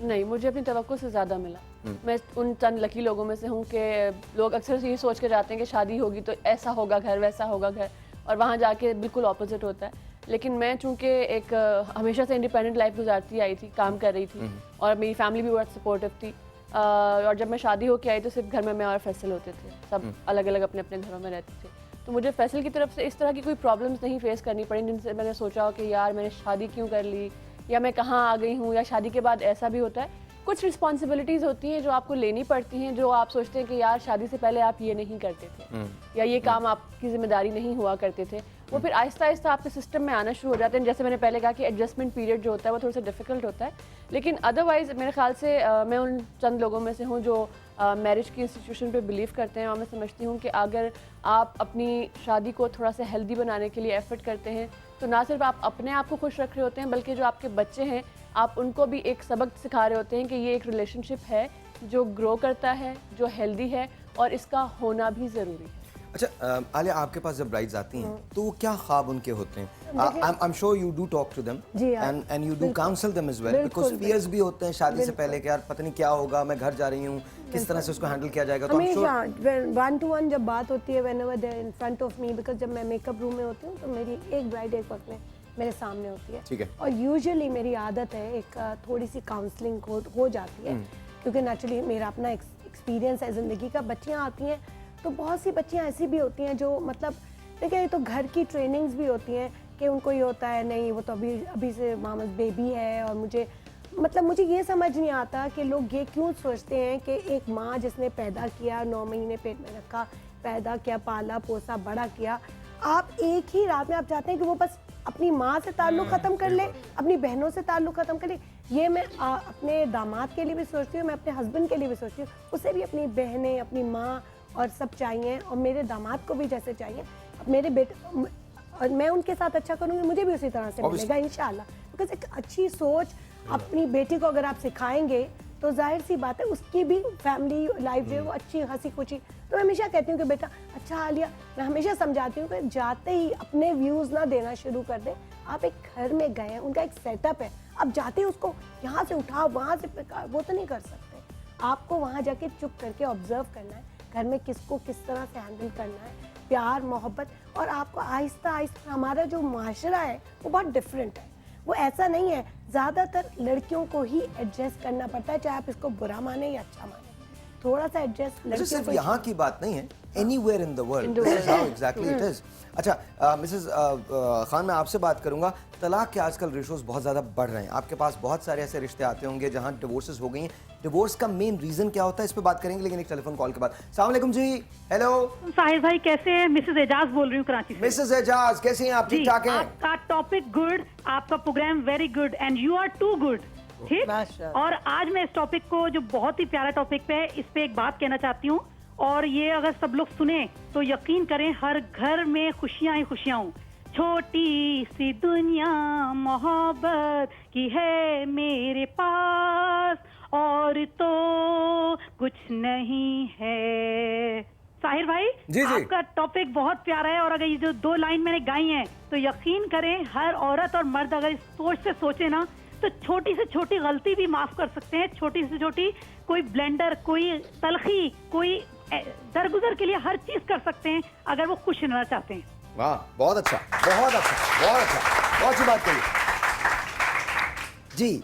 नहीं, मुझे अपनी तवक्को से ज़्यादा मिला। मैं उन चंद लकी लोगों में से हूँ कि लोग अक्सर यही सोच के जाते हैं कि शादी होगी तो ऐसा होगा घर, वैसा होगा घर, और वहाँ जाके बिल्कुल ऑपोजिट होता है। लेकिन मैं चूँकि एक हमेशा से इंडिपेंडेंट लाइफ गुजारती आई थी, काम कर रही थी और मेरी फैमिली भी बहुत सपोर्टिव थी, और जब मैं शादी होके आई तो सिर्फ घर में मैं और फैसल होते थे, सब अलग अलग अपने अपने घरों में रहते थे। तो मुझे फैसल की तरफ से इस तरह की कोई प्रॉब्लम्स नहीं फेस करनी पड़ी जिनसे मैंने सोचा हो कि यार मैंने शादी क्यों कर ली या मैं कहाँ आ गई हूँ, या शादी के बाद ऐसा भी होता है कुछ रिस्पॉन्सिबिलिटीज़ होती हैं जो आपको लेनी पड़ती हैं, जो आप सोचते हैं कि यार शादी से पहले आप ये नहीं करते थे या ये काम आपकी जिम्मेदारी नहीं हुआ करते थे, वो फिर आहिस्ता आहिस्ता आपके सिस्टम में आना शुरू हो जाते हैं। जैसे मैंने पहले कहा कि एडजस्टमेंट पीरियड जो होता है वो थोड़ा सा डिफिकल्ट होता है, लेकिन अदरवाइज़ मेरे ख्याल से मैं उन चंद लोगों में से हूँ जो मैरिज की इंस्टीट्यूशन पे बिलीव करते हैं, और मैं समझती हूँ कि अगर आप अपनी शादी को थोड़ा सा हेल्दी बनाने के लिए एफर्ट करते हैं तो ना सिर्फ आप अपने आप को खुश रख रहे होते हैं बल्कि जो आपके बच्चे हैं आप उनको भी एक सबक सिखा रहे होते हैं कि ये एक रिलेशनशिप है जो ग्रो करता है, जो हेल्दी है, और इसका होना भी ज़रूरी है। अच्छा आलिया, आपके पास जब ब्राइड्स आती हैं तो क्या ख्वाब उनके होते हैं? I am sure you do talk to them and you do counsel them as well, because fears भी होते हैं शादी से पहले कि यार पता नहीं क्या होगा, मैं घर जा रही हूँ, किस तरह से उसको हैंडल किया जाएगा। तो हमेशा वन टू वन जब बात होती है, whenever they are in front of me, because जब मैं मेकअप रूम में होती हूँ तो मेरी एक ब्राइड एक वक्त में मेरे सामने होती है, ठीक है, और यूजुअली मेरी आदत है एक थोड़ी सी काउंसलिंग हो जाती है, क्योंकि नेचुरली मेरा अपना एक्सपीरियंस है ज़िंदगी का। बच्चियाँ आती हैं तो बहुत सी बच्चियाँ ऐसी भी होती हैं जो मतलब देखिए, तो घर की ट्रेनिंग्स भी होती हैं कि उनको ये होता है नहीं वो तो अभी से मामा बेबी है, और मुझे ये समझ नहीं आता कि लोग ये क्यों सोचते हैं कि एक माँ जिसने पैदा किया, 9 महीने पेट में रखा, पैदा किया, पाला पोसा, बड़ा किया, आप एक ही रात में आप चाहते हैं कि वो बस अपनी माँ से ताल्लुक़ ख़त्म कर ले, अपनी बहनों से ताल्लुक़ ख़त्म कर ले। ये मैं अपने दामाद के लिए भी सोचती हूँ, मैं अपने हस्बैंड के लिए भी सोचती हूँ, उसे भी अपनी बहनें, अपनी माँ और सब चाहिए, और मेरे दामाद को भी जैसे चाहिए मेरे बेटे, और मैं उनके साथ अच्छा करूँगी, मुझे भी उसी तरह से मिलेगा इंशाल्लाह। बिकॉज एक अच्छी सोच अपनी बेटी को अगर आप सिखाएंगे तो जाहिर सी बात है उसकी भी फैमिली लाइफ जो है वो अच्छी हंसी खुशी। तो मैं हमेशा कहती हूँ कि बेटा अच्छा आलिया, मैं हमेशा समझाती हूँ कि जाते ही अपने व्यूज़ ना देना शुरू कर दें। आप एक घर में गए हैं, उनका एक सेटअप है, अब जाते ही उसको यहाँ से उठाओ वहाँ से वो तो नहीं कर सकते। आपको वहाँ जाके चुप करके ऑब्जर्व करना है, घर में किसको किस तरह से हैंडल करना है, प्यार मोहब्बत, और आपको आहिस्ता आहिस्ता, हमारा जो माशरा है वो बहुत डिफरेंट है, वो ऐसा नहीं है। ज़्यादातर लड़कियों को ही एडजस्ट करना पड़ता है, चाहे आप इसको बुरा माने या अच्छा माने, थोड़ा सा एडजस्ट लड़कियों सिर्फ को। यहाँ की बात नहीं है, anywhere in the world, how exactly it is. अच्छा मिसेस खान, मैं आपसे बात करूंगा। तलाक के आजकल रेशोज बहुत ज़्यादा बढ़ रहे हैं, आपके पास बहुत सारे ऐसे रिश्ते आते होंगे जहाँ डिवोर्सेस हो गई हैं। डिवोर्स का मेन रीजन क्या होता है, इस पे बात करेंगे, लेकिन एक टेलीफोन कॉल के बाद। अस्सलाम वालेकुम जी। हेलो साहिर भाई, कैसे हैं? मिसेस एजाज बोल रही हूँ कराची से। मिसेस एजाज, कैसी हैं आप? ठीक ठाक हैं? आपका टॉपिक गुड, आपका program very good, and you are too good. ठीक, और आज मैं इस टॉपिक को, जो बहुत ही प्यारा टॉपिक पे है, इस पे एक बात कहना चाहती हूँ, और ये अगर सब लोग सुने तो यकीन करें हर घर में खुशियां ही खुशियां हों। छोटी सी दुनिया मोहब्बत की है मेरे पास, और तो कुछ नहीं है। साहिर भाई जी। आपका टॉपिक बहुत प्यारा है, और अगर ये जो 2 लाइन मैंने गाई हैं तो यकीन करें हर औरत और मर्द अगर इस सोच से सोचे ना तो छोटी से छोटी गलती भी माफ कर सकते हैं। छोटी से छोटी कोई ब्लेंडर, कोई तलखी, कोई दरगुजर के लिए हर चीज कर सकते हैं अगर वो खुश रहना चाहते हैं। वाह, बहुत अच्छा, बहुत अच्छा, बहुत अच्छा, बहुत अच्छी बात कही जी।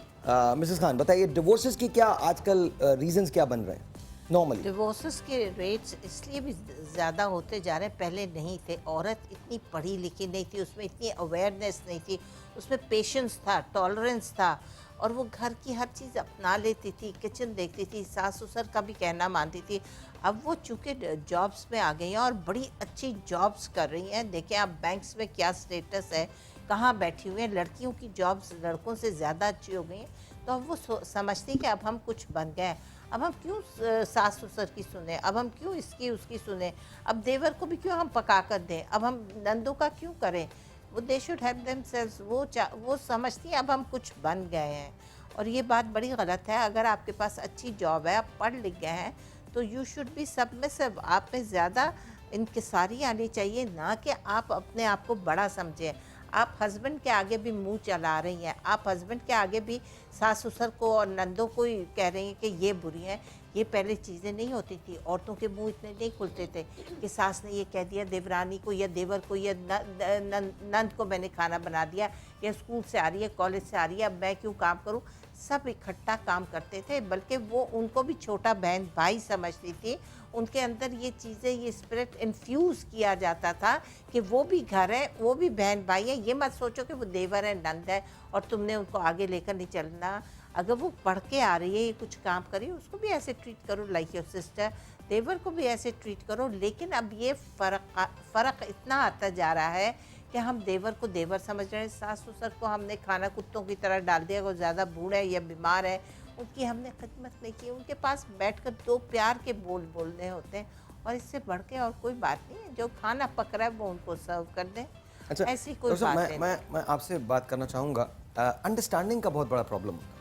मिसेस खान बताइए, डिवोर्सेस की क्या आजकल रीजंस क्या बन रहे हैं नॉर्मली? डिवोर्सेस के रेट्स इसलिए भी ज़्यादा होते जा रहे हैं, पहले नहीं थे। औरत इतनी पढ़ी लिखी नहीं थी, उसमें इतनी अवेयरनेस नहीं थी, उसमें पेशेंस था, टॉलरेंस था, और वो घर की हर चीज़ अपना लेती थी, किचन देखती थी, सास ससुर का भी कहना मानती थी। अब वो चूँकि जॉब्स में आ गई हैं और बड़ी अच्छी जॉब्स कर रही हैं। देखें आप बैंक्स में क्या स्टेटस है, कहाँ बैठी हुई हैं। लड़कियों की जॉब्स लड़कों से ज़्यादा अच्छी हो गई हैं, तो अब वो समझती हैं कि अब हम कुछ बन गए हैं। अब हम क्यों सास ससुर की सुने, अब हम क्यों इसकी उसकी सुने, अब देवर को भी क्यों हम पका कर दें, अब हम नंदों का क्यों करें। वो दे शुड हेल्प देमसेल्व्स, वो समझती हैं अब हम कुछ बन गए हैं। और ये बात बड़ी गलत है। अगर आपके पास अच्छी जॉब है, आप पढ़ लिख गए हैं, तो यू शुड बी सब में सब, आप में ज़्यादा इनकिसारी आनी चाहिए, ना कि आप अपने आप को बड़ा समझें। आप हस्बैंड के आगे भी मुंह चला रही हैं, आप हस्बैंड के आगे भी सास ससुर को और नंदों को ही कह रही हैं कि ये बुरी हैं। ये पहले चीज़ें नहीं होती थी, औरतों के मुंह इतने नहीं खुलते थे कि सास ने ये कह दिया देवरानी को या देवर को या नंद को मैंने खाना बना दिया, या स्कूल से आ रही है, कॉलेज से आ रही है, अब मैं क्यों काम करूं। सब इकट्ठा काम करते थे, बल्कि वो उनको भी छोटा बहन भाई समझती थी। उनके अंदर ये चीज़ें, ये स्पिरिट इन्फ्यूज़ किया जाता था कि वो भी घर है, वो भी बहन भाई है। ये मत सोचो कि वो देवर है, नंद है और तुमने उनको आगे लेकर नहीं चलना। अगर वो पढ़ के आ रही है, ये कुछ काम करी, उसको भी ऐसे ट्रीट करो लाइक योर सिस्टर। देवर को भी ऐसे ट्रीट करो। लेकिन अब ये फ़र्क इतना आता जा रहा है कि हम देवर को देवर समझ रहे हैं, सास ससुर को हमने खाना कुत्तों की तरह डाल दिया। वो ज़्यादा बूढ़ा है या बीमार है, उनकी हमने खिदमत नहीं की। उनके पास बैठकर 2 प्यार के बोलने होते हैं, और इससे बढ़ के और कोई बात नहीं है। जो खाना पक रहा है वो उनको सर्व कर दें। अच्छा, ऐसी कोई बात नहीं। मैं आपसे बात करना चाहूँगा, अंडरस्टैंडिंग का बहुत बड़ा प्रॉब्लम होता है।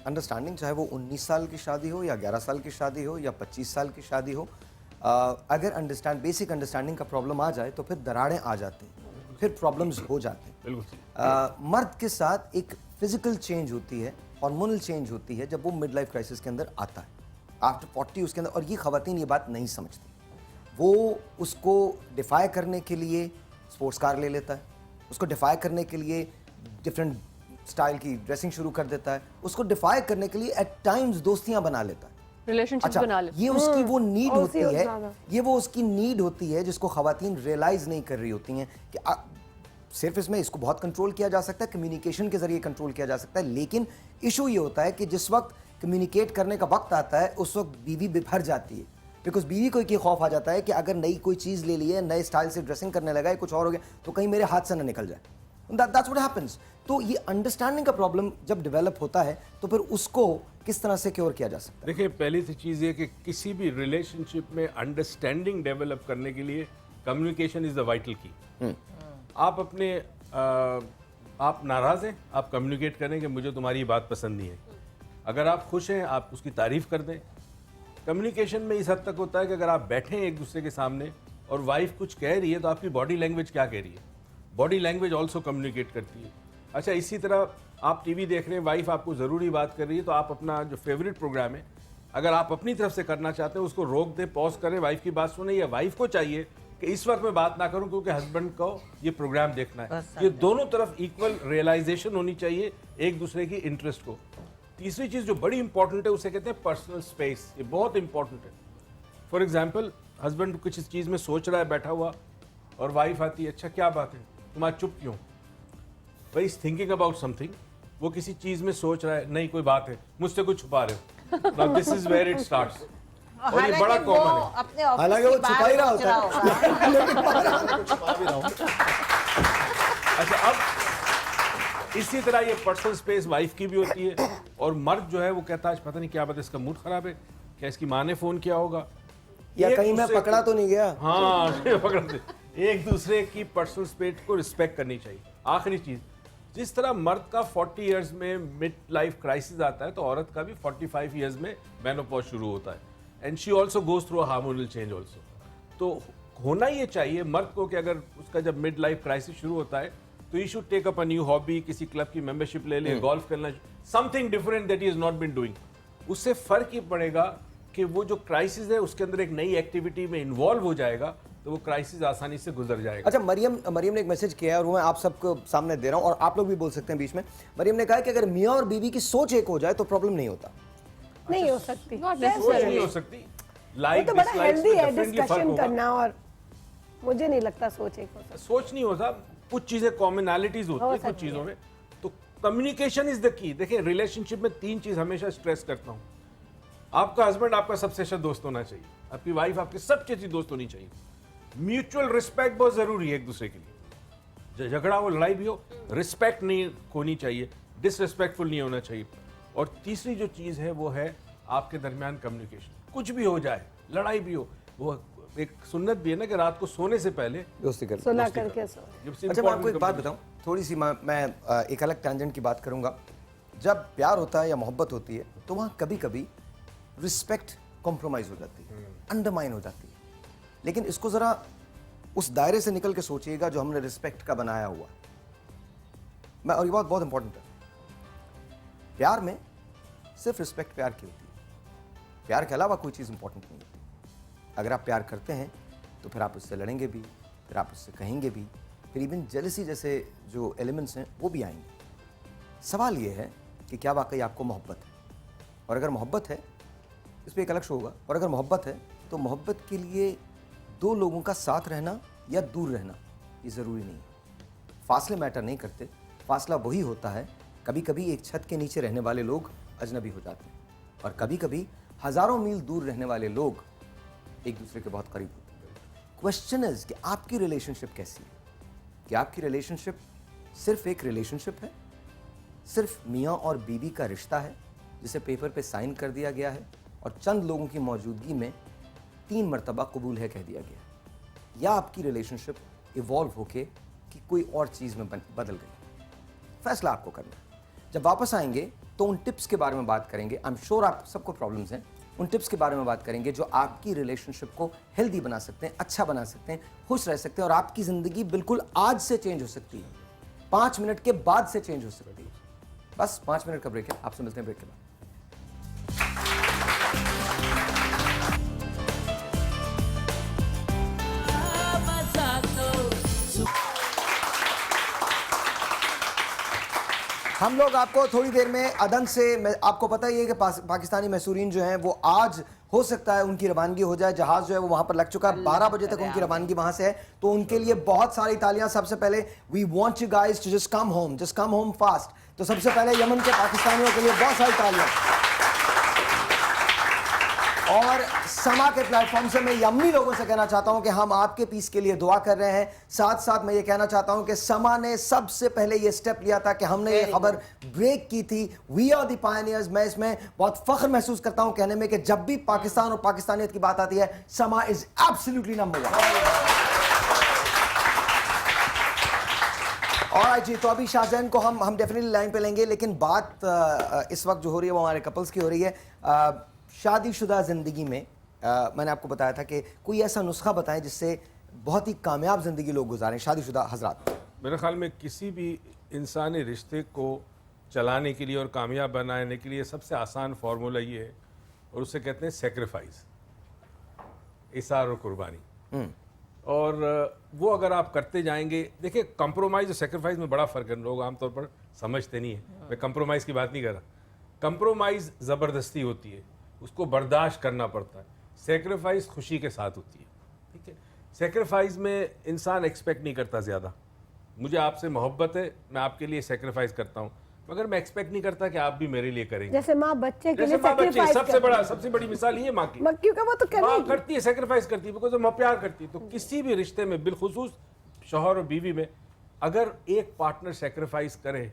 अंडरस्टैंडिंग, चाहे वो 19 साल की शादी हो या 11 साल की शादी हो या 25 साल की शादी हो, अगर बेसिक अंडरस्टैंडिंग का प्रॉब्लम आ जाए तो फिर दरारें आ जाती हैं, फिर प्रॉब्लम्स हो जाते हैं। बिल्कुल। मर्द के साथ एक फिजिकल चेंज होती है, हार्मोनल चेंज होती है जब वो मिड लाइफ क्राइसिस के अंदर आता है, आफ्टर 40 उसके अंदर। और ये ख़वातीन ये बात नहीं समझती। वो उसको डिफाई करने के लिए स्पोर्ट्स कार ले लेता है, उसको डिफाई करने के लिए डिफरेंट स्टाइल की ड्रेसिंग शुरू कर देता है, उसको डिफाई करने के लिए एट टाइम्स दोस्तियां बना लेता है। रिलेशनशिप बना लेते ये उसकी वो नीड होती और है, ज़्यादा। ये वो उसकी नीड होती है जिसको खवातीन रियलाइज नहीं कर रही होती हैं कि सिर्फ इसमें इसको बहुत कंट्रोल किया जा सकता है, कम्युनिकेशन के जरिए कंट्रोल किया जा सकता है, लेकिन इशू ये होता है कि जिस वक्त कम्युनिकेट करने का वक्त आता है उस वक्त बीवी बिफर जाती है। बिकॉज बीवी को एक खौफ आ जाता है कि अगर नई कोई चीज़ ले ली है, नए स्टाइल से ड्रेसिंग करने लगा है, कुछ और हो गया तो कहीं मेरे हाथ से ना निकल जाए। That's what happens. तो ये अंडरस्टैंडिंग का प्रॉब्लम जब डेवलप होता है तो फिर उसको किस तरह से क्योर किया जा सकता है? देखिए, पहली सी चीज़ ये कि किसी भी रिलेशनशिप में अंडरस्टैंडिंग डेवलप करने के लिए कम्युनिकेशन इज़ द वाइटल की। आप अपने आप नाराज़ हैं, आप कम्युनिकेट करें कि मुझे तुम्हारी ये बात पसंद नहीं है। अगर आप खुश हैं, आप उसकी तारीफ़ कर दें। कम्युनिकेशन में इस हद तक होता है कि अगर आप बैठे हैं एक दूसरे के सामने और वाइफ कुछ कह रही है तो आपकी बॉडी लैंग्वेज क्या कह रही है, बॉडी लैंग्वेज ऑल्सो कम्युनिकेट करती है। अच्छा, इसी तरह आप टीवी देख रहे हैं, वाइफ आपको ज़रूरी बात कर रही है तो आप अपना जो फेवरेट प्रोग्राम है अगर आप अपनी तरफ से करना चाहते हैं उसको रोक दें, पॉज करें, वाइफ की बात सुने, या वाइफ को चाहिए कि इस वक्त मैं बात ना करूं क्योंकि हस्बैंड को ये प्रोग्राम देखना है। ये दोनों तरफ इक्वल रियलाइजेशन होनी चाहिए एक दूसरे की इंटरेस्ट को। तीसरी चीज़ जो बड़ी इंपॉर्टेंट है उसे कहते हैं पर्सनल स्पेस। ये बहुत इंपॉर्टेंट है। फॉर एग्जाम्पल, हस्बैंड कुछ इस चीज़ में सोच रहा है बैठा हुआ और वाइफ आती है, अच्छा क्या बात है, तुम आज चुप क्यों? भाई इज थिंकिंग अबाउट समथिंग, वो किसी चीज़ में सोच रहा है, नहीं कोई बात है, मुझसे कुछ छुपा रहे हो। Now this is where it starts. और ये बड़ा कॉमन है। अपने ऑफिस हालांकि वो की छुपा ही रहा बात होता सोच रहा होगा। है लेकिन छुपा भी रहा हूं। अच्छा, अब इसी तरह ये पर्सनल स्पेस वाइफ की भी होती है और मर्द जो है वो कहता है पता नहीं क्या बात है, इसका मूड खराब है, क्या इसकी माँ ने फोन किया होगा, या कहीं मैं पकड़ा तो नहीं गया। हाँ पकड़ते। एक दूसरे की पर्सनल स्पेस को रिस्पेक्ट करनी चाहिए। आखिरी चीज, जिस तरह मर्द का 40 इयर्स में मिड लाइफ क्राइसिस आता है तो औरत का भी 45 इयर्स में मेनोपॉज शुरू होता है, and she also goes through a hormonal change also. तो होना ये चाहिए मर्द को कि अगर उसका जब मिड लाइफ क्राइसिस शुरू होता है तो you should take up a new hobby, किसी क्लब की मेंबरशिप ले ले, गोल्फ करना, something different that he is not been doing. उससे फर्क ये पड़ेगा कि वो जो क्राइसिस है उसके अंदर एक नई एक्टिविटी में इन्वॉल्व हो जाएगा तो वो क्राइसिस आसानी से गुजर जाएगा। अच्छा, मरियम ने एक मैसेज किया है और वो मैं आप सबको सामने दे रहा हूँ और आप लोग भी बोल सकते हैं बीच में। मरियम ने कहा कि अगर मियाँ और बीवी की सोच एक हो जाए तो प्रॉब्लम नहीं होता। नहीं हो सकती, सोच नहीं हो सकती। वो तो बड़ा हेल्दी है डिस्कशन करना, और मुझे नहीं लगता सोच एक हो सकती। सोच नहीं होता, कुछ चीजें कॉमनैलिटीज होती है कुछ चीजों में। तो कम्युनिकेशन इज द की। देखिए, रिलेशनशिप में 3 चीज हमेशा स्ट्रेस करता हूँ। आपका हस्बैंड आपका सबसे अच्छा दोस्त होना चाहिए, आपकी वाइफ आपकी सबसे अच्छी दोस्त होनी चाहिए, म्यूचुअल रिस्पेक्ट बहुत जरूरी है एक दूसरे के लिए। झगड़ा हो, लड़ाई भी हो, रिस्पेक्ट नहीं होनी चाहिए, डिसरिस्पेक्टफुल नहीं होना चाहिए। और तीसरी जो चीज है वो है आपके दरमियान कम्युनिकेशन। कुछ भी हो जाए, लड़ाई भी हो, वो एक सुन्नत भी है ना कि रात को सोने से पहले दोस्ती कर सुना करके सो। अच्छा, मैं आपको एक बात बताऊं, थोड़ी सी मैं एक अलग टैंजेंट की बात करूंगा। जब प्यार होता है या मोहब्बत होती है तो वहाँ कभी कभी रिस्पेक्ट कॉम्प्रोमाइज हो जाती है, अंडरमाइन हो जाती है। लेकिन इसको ज़रा उस दायरे से निकल के सोचिएगा जो हमने रिस्पेक्ट का बनाया हुआ। मैं और ये बहुत बहुत इंपॉर्टेंट है, प्यार में सिर्फ रिस्पेक्ट प्यार की होती है, प्यार के अलावा कोई चीज़ इंपॉर्टेंट नहीं होती। अगर आप प्यार करते हैं तो फिर आप उससे लड़ेंगे भी, फिर आप उससे कहेंगे भी, फिर इवन जेलसी जैसे जो एलिमेंट्स हैं वो भी आएंगे। सवाल ये है कि क्या वाकई आपको मोहब्बत है, और अगर मोहब्बत है, इस पर एक अलग शो होगा, और अगर मोहब्बत है तो मोहब्बत के लिए 2 लोगों का साथ रहना या दूर रहना ये ज़रूरी नहीं है। फासले मैटर नहीं करते, फासला वही होता है कभी कभी एक छत के नीचे रहने वाले लोग अजनबी हो जाते हैं, और कभी कभी हज़ारों मील दूर रहने वाले लोग एक दूसरे के बहुत करीब होते हैं। क्वेश्चन इज कि आपकी रिलेशनशिप कैसी है? कि आपकी रिलेशनशिप सिर्फ एक रिलेशनशिप है, सिर्फ मियाँ और बीवी का रिश्ता है जिसे पेपर पे साइन कर दिया गया है और चंद लोगों की मौजूदगी में 3 मरतबा कबूल है कह दिया गया, या आपकी रिलेशनशिप इवॉल्व होके कि कोई और चीज़ में बदल गई? फैसला आपको करना है। जब वापस आएंगे तो उन टिप्स के बारे में बात करेंगे। आई एम श्योर आप सबको प्रॉब्लम्स हैं, उन टिप्स के बारे में बात करेंगे जो आपकी रिलेशनशिप को हेल्दी बना सकते हैं, अच्छा बना सकते हैं, खुश रह सकते हैं, और आपकी ज़िंदगी बिल्कुल आज से चेंज हो सकती है, 5 मिनट के बाद से चेंज हो सकती है। बस 5 मिनट का ब्रेक है, आपसे मिलते हैं ब्रेक के बाद। हम लोग आपको थोड़ी देर में अदन से, आपको पता ही है कि पाकिस्तानी मैसूरीन जो हैं वो आज हो सकता है उनकी रवानगी हो जाए, जहाज जो है वो वहां पर लग चुका है, 12 बजे तक उनकी रवानगी वहां से है, तो उनके लिए बहुत सारी तालियां। सबसे पहले we want you guys to just come home fast. तो सबसे पहले यमन के पाकिस्तानियों के लिए बहुत सारी तालियां। और समा के प्लेटफॉर्म से मैं यमनी लोगों से कहना चाहता हूं कि हम आपके पीस के लिए दुआ कर रहे हैं। साथ साथ मैं ये कहना चाहता हूं कि समा ने सबसे पहले ये स्टेप लिया था कि हमने ये खबर ब्रेक की थी। We are the pioneers. मैं इसमें बहुत फख्र महसूस करता हूं कहने में कि जब भी पाकिस्तान और पाकिस्तानियत की बात आती है, समा इज एब्सोल्युटली नंबर 1। और जी, तो अभी शाहजैन को हम डेफिनेटली लाइन पे लेंगे, लेकिन बात इस वक्त जो हो रही है वो हमारे कपल्स की हो रही है। शादीशुदा ज़िंदगी में मैंने आपको बताया था कि कोई ऐसा नुस्खा बताएं जिससे बहुत ही कामयाब ज़िंदगी लोग गुजारें, शादीशुदा हजरात। मेरे ख्याल में किसी भी इंसानी रिश्ते को चलाने के लिए और कामयाब बनाने के लिए सबसे आसान फार्मूला ये है, और उसे कहते हैं सेक्रीफाइस, इसार और कुर्बानी। और वो अगर आप करते जाएंगे, देखिए कंप्रोमाइज़ और सेक्रीफाइस में बड़ा फ़र्क है, लोग आमतौर पर समझते नहीं है। मैं कंप्रोमाइज़ की बात नहीं कर रहा। कंप्रोमाइज़ ज़बरदस्ती होती है, उसको बर्दाश्त करना पड़ता है। सेक्रीफाइस खुशी के साथ होती है, ठीक है। सेक्रीफाइस में इंसान एक्सपेक्ट नहीं करता ज़्यादा, मुझे आपसे मोहब्बत है, मैं आपके लिए सेक्रीफाइस करता हूँ, मगर मैं एक्सपेक्ट नहीं करता कि आप भी मेरे लिए करेंगे। जैसे माँ बच्चे के लिए बच्चे सबसे बड़ी मिसाल ये माँ की, क्योंकि वो तो माँ करती है, सेक्रीफाइस करती है, बिकॉज वो प्यार करती है। तो किसी भी रिश्ते में, बिलखुसूस शौहर और बीवी में, अगर एक पार्टनर सेक्रीफाइस करे,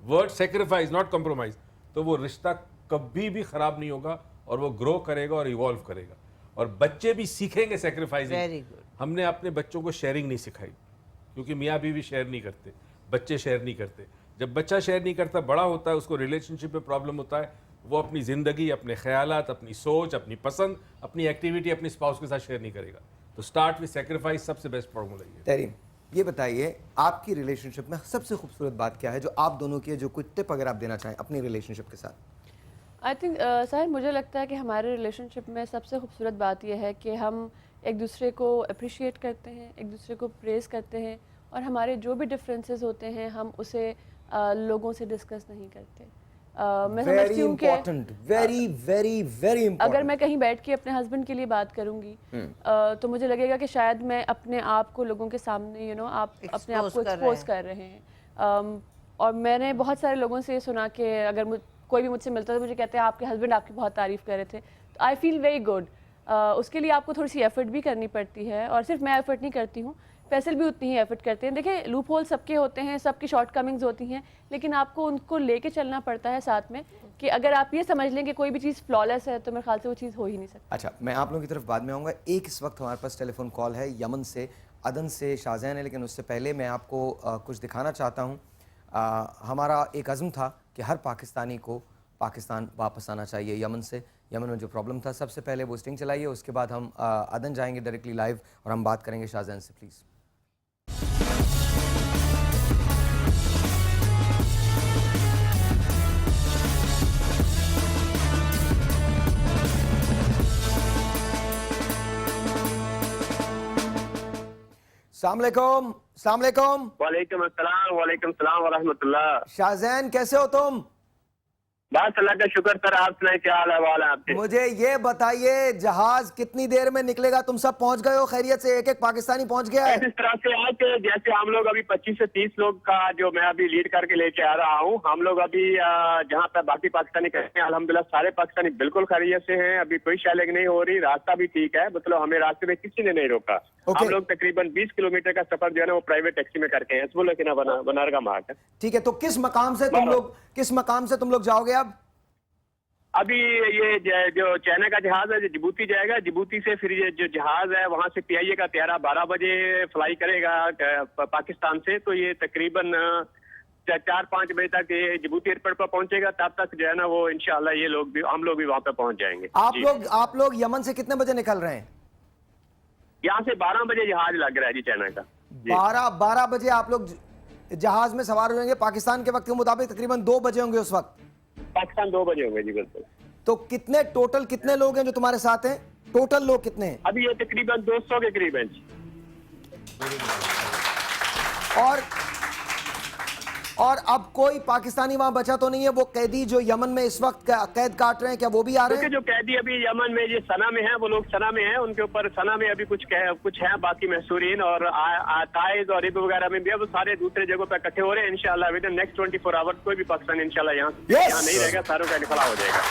वर्ड सेक्रीफाइस नॉट कंप्रोमाइज, तो वो रिश्ता कभी भी खराब नहीं होगा और वो ग्रो करेगा और इवॉल्व करेगा। और बच्चे भी सीखेंगे सेक्रीफाइसिंग। Very good. हमने अपने बच्चों को शेयरिंग नहीं सिखाई, क्योंकि मियाँ बीवी शेयर नहीं करते, बच्चे शेयर नहीं करते। जब बच्चा शेयर नहीं करता, बड़ा होता है, उसको रिलेशनशिप में प्रॉब्लम होता है, वो अपनी ज़िंदगी, अपने ख्यालात, अपनी सोच, अपनी पसंद, अपनी एक्टिविटी अपनी स्पाउस के साथ शेयर नहीं करेगा। तो स्टार्ट विद सेक्रीफाइस सबसे बेस्ट फार्मूला है। तरीम, ये बताइए आपकी रिलेशनशिप में सबसे खूबसूरत बात क्या है जो आप दोनों की है, जो कोई टिप अगर आप देना चाहें अपनी रिलेशनशिप के साथ? आई थिंक साहिर, मुझे लगता है कि हमारे रिलेशनशिप में सबसे खूबसूरत बात यह है कि हम एक दूसरे को अप्रिशिएट करते हैं, एक दूसरे को प्रेज़ करते हैं, और हमारे जो भी डिफरेंसेस होते हैं हम उसे लोगों से डिस्कस नहीं करते। मैं समझती हूँ कि वेरी वेरी वेरी इंपॉर्टेंट। अगर मैं कहीं बैठ के अपने हस्बैंड के लिए बात करूँगी तो मुझे लगेगा कि शायद मैं अपने आप को लोगों के सामने आप अपने आप को एक्सपोज कर रहे हैं। और मैंने बहुत सारे लोगों से सुना कि अगर कोई भी मुझसे मिलता है तो मुझे कहते हैं आपके हस्बैंड आपकी बहुत तारीफ़ कर रहे थे। तो आई फील वेरी गुड। उसके लिए आपको थोड़ी सी एफर्ट भी करनी पड़ती है, और सिर्फ मैं एफर्ट नहीं करती हूँ, फैसल भी उतनी ही एफर्ट करते हैं। देखिए, लूप होल सबके होते हैं, सबकी शॉर्ट कमिंग्स होती हैं, लेकिन आपको उनको लेके चलना पड़ता है साथ में, कि अगर आप ये समझ लें कि कोई भी चीज़ फ्लॉलेस है तो मेरे ख्याल से वो चीज़ हो ही नहीं सकती। अच्छा, मैं आप लोगों की तरफ बाद में आऊँगा। एक इस वक्त हमारे पास टेलीफोन कॉल है यमन से, अदन से शाहजैन है, लेकिन उससे पहले मैं आपको कुछ दिखाना चाहता हूँ। हमारा एक अज़्म था कि हर पाकिस्तानी को पाकिस्तान वापस आना चाहिए यमन से। यमन में जो प्रॉब्लम था, सबसे पहले वो स्टिंग चलाइए, उसके बाद हम अदन जाएंगे डायरेक्टली लाइव और हम बात करेंगे शाहजैन से। प्लीज़। अस्सलामुअलैकुम। अस्सलामुअलैकुम। वालेकुम अस्सलाम, वालेकुम सलाम व रहमतुल्लाह। शाहजैन कैसे हो तुम? बस अल्लाह का शुक्र सर, आप सुनाए क्या हाल है आपके? मुझे ये बताइए जहाज कितनी देर में निकलेगा? तुम सब पहुंच गए हो खैरियत से? एक एक पाकिस्तानी पहुंच गया है? इस तरह से आज जैसे हम लोग अभी 25 से 30 लोग का जो मैं अभी लीड करके लेके आ रहा हूँ, हम लोग अभी जहाँ पर बाकी पाकिस्तानी कहते हैं अल्हम्दुलिल्लाह सारे पाकिस्तानी बिल्कुल खैरियत से हैं। अभी कोई शैलिंग नहीं हो रही, रास्ता भी ठीक है, मतलब हमें रास्ते में किसी ने नहीं रोका। हम लोग तकरीबन 20 किलोमीटर का सफर जो है ना वो प्राइवेट टैक्सी में करके हैं, बनारगा मार्ग है। ठीक है, तो किस मकाम से तुम लोग जाओगे अब? अभी ये जो चाइना का जहाज है जो जिबूती जाएगा, जिबूती से फिर ये जो जहाज है वहाँ से PIA का 12 बजे फ्लाई करेगा पाकिस्तान से। तो ये तकरीबन 4-5 बजे तक ये जिबूती एयरपोर्ट पर पहुंचेगा। तब तक जो है ना वो इंशाल्लाह ये लोग भी, हम लोग भी वहाँ पे पहुंच जाएंगे। आप लोग यमन से कितने बजे निकल रहे हैं? यहाँ से 12 बजे जहाज लग रहा है जी चाइना का। 12 बजे आप लोग जहाज में सवार हो जाएंगे। पाकिस्तान के वक्त के मुताबिक तकरीबन 2 बजे होंगे उस वक्त। पाकिस्तान 2 बजे होंगे जी, बिल्कुल। तो कितने लोग हैं जो तुम्हारे साथ हैं? टोटल लोग कितने हैं? अभी ये तकरीबन 200 के करीब हैं। और अब कोई पाकिस्तानी वहां बचा तो नहीं है? वो कैदी जो यमन में इस वक्त कैद काट रहे हैं, क्या वो भी आ रहे हैं? जो कैदी अभी यमन में ये सना में हैं, वो लोग सना में हैं, उनके ऊपर सना में अभी कुछ हैं बाकी महसूरीन, और ताइज और इब वगैरह में भी है, वो सारे दूसरे जगहों पर इकट्ठे हो रहे हैं। इंशाल्लाह विद इन नेक्स्ट 24 आवर्स कोई भी पाकिस्तान इंशाल्लाह यहाँ नहीं रहेगा, सारों का निकला हो जाएगा।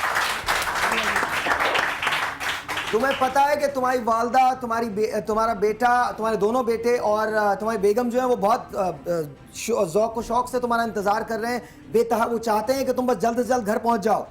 तुम्हें पता है कि तुम्हारी वालदा, तुम्हारा बेटा, तुम्हारे दोनों बेटे और तुम्हारी बेगम जो है वो बहुत ज़ौक़ व शौक़ से तुम्हारा इंतजार कर रहे हैं, बेतहा वो चाहते हैं कि तुम बस जल्द से जल्द घर पहुंच जाओ।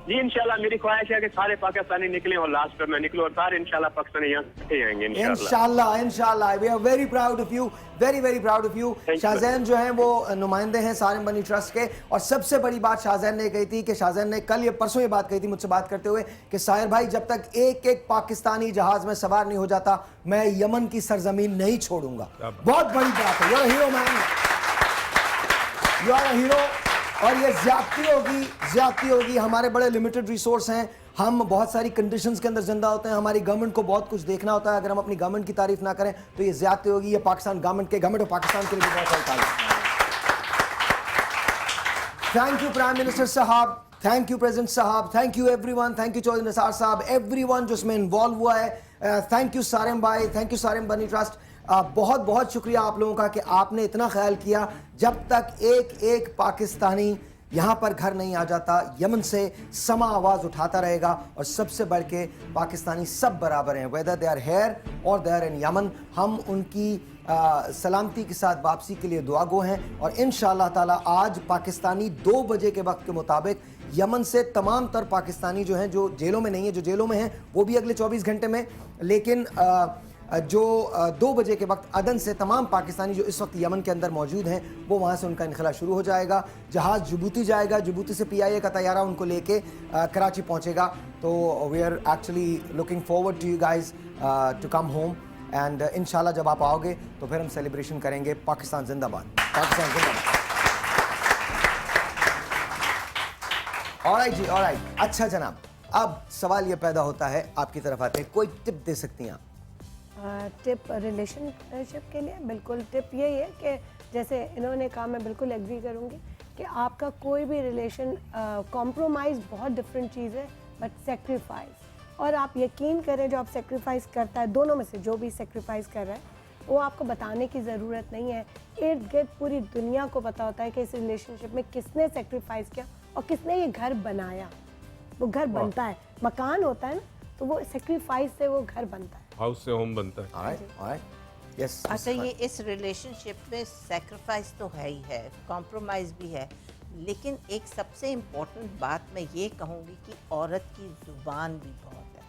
जी इंशाल्लाह मेरी ख्वाहिश है कि सारे पाकिस्तानी निकले और लास्ट पे मैं निकलूं और सारे इंशाल्लाह पाकिस्तानी यहाँ इकट्ठे आएंगे इंशाल्लाह। इंशाल्लाह we are very proud of you, very very proud of you. Shahzain जो हैं वो नुमाइंदे हैं सारिम बनी ट्रस्ट के, और सबसे बड़ी बात शाहजैन ने कही थी कि शाहजैन ने कल ये परसों ये बात कही थी मुझसे बात करते हुए कि साहिर भाई जब तक एक एक पाकिस्तानी जहाज में सवार नहीं हो जाता मैं यमन की सरजमीन नहीं छोड़ूंगा। बहुत बड़ी बात है, you are hero man, you are hero. और ये ज्यादती होगी, हमारे बड़े लिमिटेड रिसोर्स हैं, हम बहुत सारी कंडीशंस के अंदर जिंदा होते हैं, हमारी गवर्नमेंट को बहुत कुछ देखना होता है, अगर हम अपनी गवर्नमेंट की तारीफ ना करें तो ये ज्यादती होगी। ये पाकिस्तान गवर्नमेंट ऑफ पाकिस्तान के लिए बहुत सारी तारीफ। थैंक यू प्राइम मिनिस्टर साहब, थैंक यू प्रेसिडेंट साहब, thank you everyone, thank you Chaudhry Nisar साहब, एवरीवन जो इसमें इन्वॉल्व हुआ है। थैंक यू सारिम भाई, थैंक यू सारिम बनी ट्रस्ट, बहुत बहुत शुक्रिया आप लोगों का कि आपने इतना ख्याल किया। जब तक एक एक पाकिस्तानी यहाँ पर घर नहीं आ जाता, यमन से समा आवाज़ उठाता रहेगा, और सबसे बढ़ के पाकिस्तानी सब बराबर हैं, वेदर दे आर हेयर और दे आर इन यमन। हम उनकी सलामती के साथ वापसी के लिए दुआगो हैं, और इंशाअल्लाह ताला आज पाकिस्तानी 2 बजे के वक्त के मुताबिक यमन से तमाम तर पाकिस्तानी जो हैं, जो जेलों में नहीं है, जो जेलों में हैं वो भी अगले 24 घंटे में, लेकिन जो 2 बजे के वक्त अदन से तमाम पाकिस्तानी जो इस वक्त यमन के अंदर मौजूद हैं वो वहाँ से उनका इनखला शुरू हो जाएगा। जहाज़ जिबूती जाएगा, जिबूती से PIA का तैयारा उनको लेके कराची पहुँचेगा। तो we are actually looking forward to you guys to come home, and इंशाल्लाह जब आप आओगे तो फिर हम सेलिब्रेशन करेंगे। पाकिस्तान जिंदाबाद, पाकिस्तान जिंदाबाद। ऑलराइट जी, ऑलराइट। अच्छा जनाब, अब सवाल ये पैदा होता है, आपकी तरफ आते हैं, कोई टिप दे सकती हैं आप? टिप रिलेशनशिप के लिए बिल्कुल टिप यही है कि जैसे इन्होंने कहा, मैं बिल्कुल एग्री करूँगी कि आपका कोई भी रिलेशन, कॉम्प्रोमाइज़ बहुत डिफरेंट चीज़ है, बट सेक्रीफाइस, और आप यकीन करें जो आप सेक्रीफाइस करता है, दोनों में से जो भी सेक्रीफाइस कर रहा है वो आपको बताने की ज़रूरत नहीं है। इर्द गिर्द पूरी दुनिया को पता होता है कि इस रिलेशनशिप में किसने सेक्रीफाइस किया और किसने ये घर बनाया। वो घर बनता है, मकान होता है ना, तो वो सेक्रीफाइस से वो घर बनता है, हाउस से होम बनता है। यस। अच्छा, ये इस रिलेशनशिप में सेक्रीफाइस तो है ही है, कॉम्प्रोमाइज़ भी है, लेकिन एक सबसे इम्पोर्टेंट बात मैं ये कहूँगी कि औरत की ज़ुबान भी बहुत है।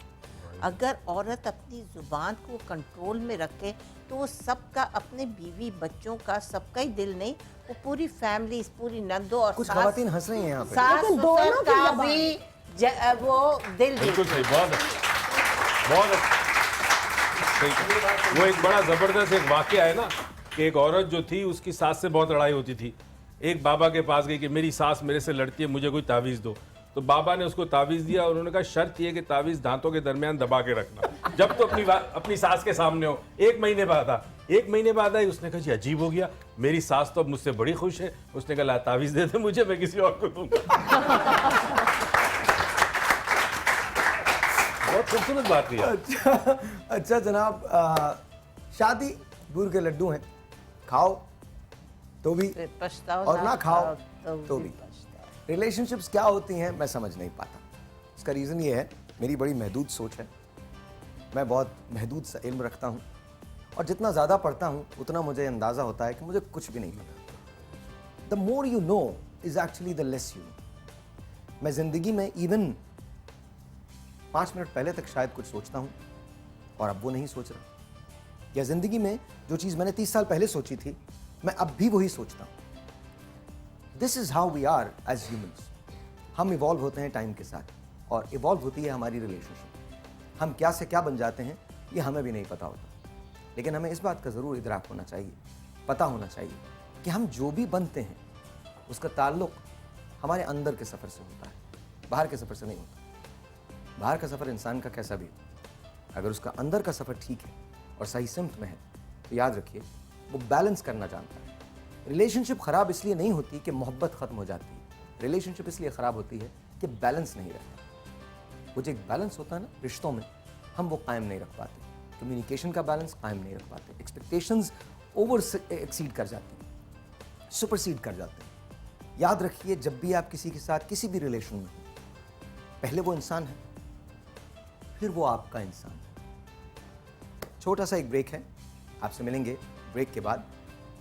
अगर औरत अपनी ज़ुबान को कंट्रोल में रखे तो वो सबका, अपने बीवी बच्चों का, सबका ही दिल नहीं, वो पूरी फैमिली, पूरी नंदों और कुछ खवातीन हंस रही हैं यहाँ पे, सास ससुर का भी वो दिल। बिल्कुल सही, बहुत सही। वो एक बड़ा ज़बरदस्त एक वाक़या है ना कि एक औरत जो थी उसकी सास से बहुत लड़ाई होती थी, एक बाबा के पास गई कि मेरी सास मेरे से लड़ती है, मुझे कोई तावीज़ दो। तो बाबा ने उसको तावीज़ दिया और उन्होंने कहा शर्त ये कि तावीज़ दांतों के दरमियान दबा के रखना, जब तो अपनी सास के सामने हो। 1 महीने बाद आई, उसने कहा जी अजीब हो गया, मेरी सास तो अब मुझसे बड़ी खुश है। उसने कहा ला तावीज़ दे दे मुझे, मैं किसी और को दूंगा। बहुत खूबसूरत बात की। अच्छा जनाब, शादी गुड़ के लड्डू हैं, खाओ तो भी और ना खाओ तो भी। रिलेशनशिप्स क्या होती हैं मैं समझ नहीं पाता। इसका रीज़न ये है, मेरी बड़ी महदूद सोच है, मैं बहुत महदूद सा इल्म रखता हूँ, और जितना ज़्यादा पढ़ता हूँ उतना मुझे अंदाज़ा होता है कि मुझे कुछ भी नहीं पता। The more you know is actually the less you know. मैं ज़िंदगी में इवन 5 मिनट पहले तक शायद कुछ सोचता हूँ और अब वो नहीं सोच रहा, या ज़िंदगी में जो चीज़ मैंने 30 साल पहले सोची थी मैं अब भी वही सोचता हूँ। This is how we are as humans. हम इवॉल्व होते हैं टाइम के साथ, और इवॉल्व होती है हमारी रिलेशनशिप। हम क्या से क्या बन जाते हैं ये हमें भी नहीं पता होता, लेकिन हमें इस बात का ज़रूर इदराक होना चाहिए, पता होना चाहिए कि हम जो भी बनते हैं उसका ताल्लुक़ हमारे अंदर के सफ़र से होता है, बाहर के सफ़र से नहीं होता। बाहर का सफ़र इंसान का कैसा भी हो, अगर उसका अंदर का सफ़र ठीक है और सही सिमत में है तो याद रखिए वो बैलेंस करना जानता है। रिलेशनशिप ख़राब इसलिए नहीं होती कि मोहब्बत ख़त्म हो जाती है, रिलेशनशिप इसलिए ख़राब होती है कि बैलेंस नहीं रहता। वो जो एक बैलेंस होता है ना रिश्तों में, हम वो कायम नहीं रख पाते, कम्युनिकेशन का बैलेंस कायम नहीं रख पाते, एक्सपेक्टेशंस ओवर एक्सीड कर जाती हैं, सुपरसीड कर जाते हैं। याद रखिए, जब भी आप किसी के साथ किसी भी रिलेशन में हो, पहले वो इंसान है, फिर वो आपका इंसान है। छोटा सा एक ब्रेक है, आपसे मिलेंगे ब्रेक के बाद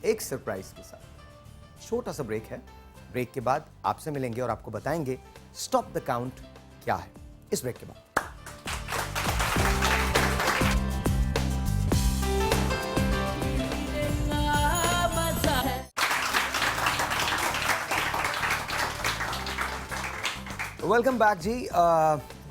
एक सरप्राइज के साथ। छोटा सा ब्रेक है, ब्रेक के बाद आपसे मिलेंगे और आपको बताएंगे स्टॉप द काउंट क्या है, इस ब्रेक के बाद। वेलकम बैक जी।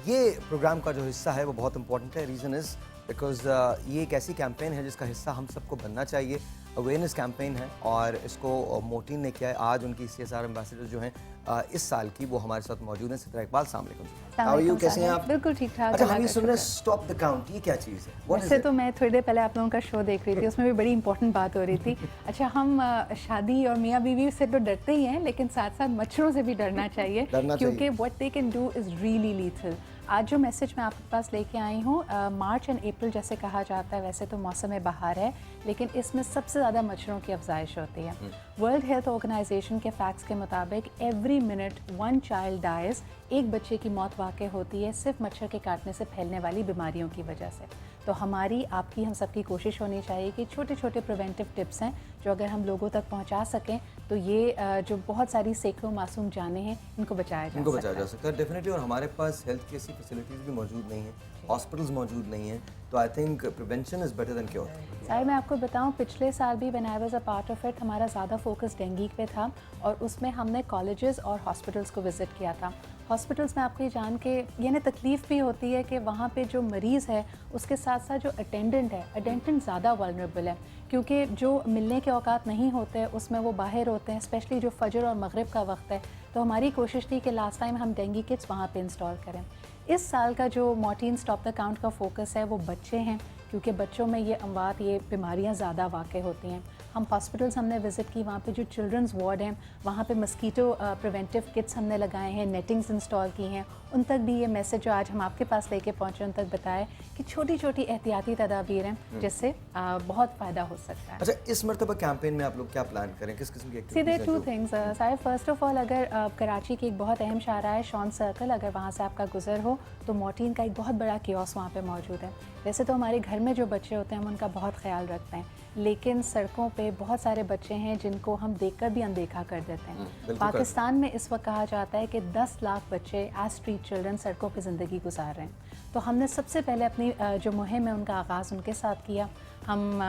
ये प्रोग्राम का जो हिस्सा है वो बहुत इंपॉर्टेंट है। रीज़न इज़ बिकॉज ये एक ऐसी कैंपेन है जिसका हिस्सा हम सबको बनना चाहिए। अवेयरनेस कैंपेन है और इसको मोटीन ने किया है। आज उनकी CSR एम्बेसडर जो हैं इस साल की, वो हमारे साथ मौजूद हैं। सितारा इकबाल, अस्सलाम वालेकुम। हाउ आर यू, कैसे हैं आप? बिल्कुल ठीक ठाक। अच्छा, हम ये सुन रहे हैं स्टॉप द काउंट, ये क्या चीज़ है? वैसे तो मैं थोड़ी देर पहले आप लोगों का शो देख रही थी, उसमें भी बड़ी इंपॉर्टेंट बात हो रही थी। अच्छा, हम शादी और मियाँ बीवी से तो डरते ही हैं, लेकिन साथ साथ मच्छरों से भी डरना चाहिए, क्योंकि what they can do is really lethal. आज जो मैसेज मैं आपके पास लेके आई हूँ, मार्च एंड अप्रैल जैसे कहा जाता है, वैसे तो मौसम बहार है, लेकिन इसमें सबसे ज़्यादा मच्छरों की अफजाइश होती है। वर्ल्ड हेल्थ ऑर्गेनाइजेशन के फैक्ट्स के मुताबिक एवरी मिनट 1 चाइल्ड डाइज, एक बच्चे की मौत वाक़ई होती है सिर्फ मच्छर के काटने से फैलने वाली बीमारियों की वजह से। तो हमारी, आपकी, हम सबकी कोशिश होनी चाहिए कि छोटे छोटे प्रिवेंटिव टिप्स हैं जो अगर हम लोगों तक पहुंचा सकें तो ये जो बहुत सारी सैकड़ों मासूम जानें हैं, इनको बचाया जा सकता है डेफिनेटली। और हमारे पास हेल्थ की ऐसी फैसिलिटीज़ भी मौजूद नहीं हैं, हॉस्पिटल्स मौजूद नहीं हैं, तो I think prevention is better than cure. Sahir, मैं आपको बताऊं, पिछले साल भी when I was a part of it, हमारा ज़्यादा फोकस डेंगू पे था और उसमें हमने कॉलेजेस और हॉस्पिटल्स को विज़िट किया था। हॉस्पिटल्स में आपको ये जान के यानी तकलीफ़ भी होती है कि वहाँ पे जो मरीज़ है उसके साथ साथ जो अटेंडेंट है, अटेंडेंट ज़्यादा वल्नरेबल है, क्योंकि जो मिलने के औकात नहीं होते हैं उसमें वो बाहर होते हैं, स्पेशली जो फजर और मगरिब का वक्त है। तो हमारी कोशिश थी कि लास्ट टाइम हम डेंगू किट्स वहाँ पे इंस्टॉल करें। इस साल का जो मोर्टीन स्टॉप द काउंट का फोकस है वो बच्चे हैं, क्योंकि बच्चों में ये अमवात, ये बीमारियां ज़्यादा वाक़ होती हैं। हम हॉस्पिटल्स हमने विज़िट की, वहाँ पे जो चिल्ड्रंस वार्ड हैं वहाँ पे मस्कीटो प्रिवेंटिव किट्स हमने लगाए हैं, नेटिंग्स इंस्टॉल की हैं। उन तक भी ये मैसेज जो आज हम आपके पास लेके पहुँचे, उन तक बताएं कि छोटी छोटी एहतियाती तदाबीर हैं जिससे बहुत फ़ायदा हो सकता है। अच्छा, इस मरतबा कैंपेन में आप लोग क्या प्लान करें, किस किस्म की सीधे 2 things Sahib. First of all, अगर कराची की एक बहुत अहम शाहरा है शॉन सर्कल, अगर वहाँ से आपका गुजर हो तो मोर्टीन का एक बहुत बड़ा कियोस्क वहाँ पे मौजूद है। वैसे तो हमारे घर में जो बच्चे होते हैं हम उनका बहुत ख्याल रखते हैं, लेकिन सड़कों पे बहुत सारे बच्चे हैं जिनको हम देखकर भी अनदेखा कर देते हैं। पाकिस्तान में इस वक्त कहा जाता है कि 10 लाख बच्चे एज स्ट्रीट चिल्ड्रन सड़कों पे ज़िंदगी गुजार रहे हैं। तो हमने सबसे पहले अपनी जो मुहिम है उनका आगाज़ उनके साथ किया। हम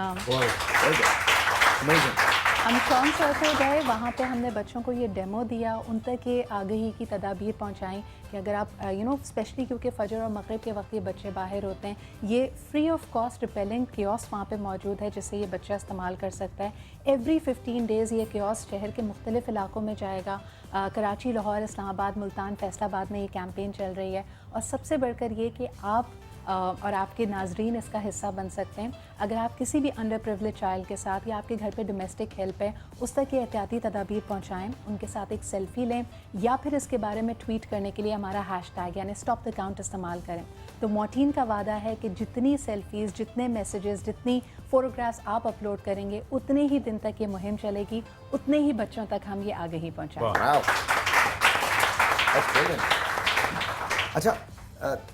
शॉन सर्कल गए, वहाँ पे हमने बच्चों को ये डेमो दिया, उन तक ये आगही की तदाबीर पहुँचाई कि अगर आप स्पेशली क्योंकि फजर और मगरिब के वक्त ये बच्चे बाहर होते हैं, ये free of cost repelling kiosk वहाँ पे मौजूद है जिससे ये बच्चा इस्तेमाल कर सकता है। एवरी 15 डेज़ ये कियोस्क शहर के मुख्तलिफ इलाकों में जाएगा। कराची, लाहौर, इस्लामाबाद, मुल्तान, फैसलाबाद में ये कैंपेन चल रही है। और सबसे बढ़कर ये कि आप और आपके नाजरीन इसका हिस्सा बन सकते हैं। अगर आप किसी भी अंडर प्रिविलेज चाइल्ड के साथ या आपके घर पे डोमेस्टिक हेल्प है उस तक ये एहतियाती तदाबीर पहुंचाएं, उनके साथ एक सेल्फ़ी लें या फिर इसके बारे में ट्वीट करने के लिए हमारा हैशटैग यानी स्टॉप द काउंट इस्तेमाल करें। तो मोर्टीन का वादा है कि जितनी सेल्फीज़, जितने मैसेजेस, जितनी फ़ोटोग्राफ्स आप अपलोड करेंगे उतने ही दिन तक ये मुहिम चलेगी, उतने ही बच्चों तक हम ये आगे ही पहुँचाएंगे। अच्छा,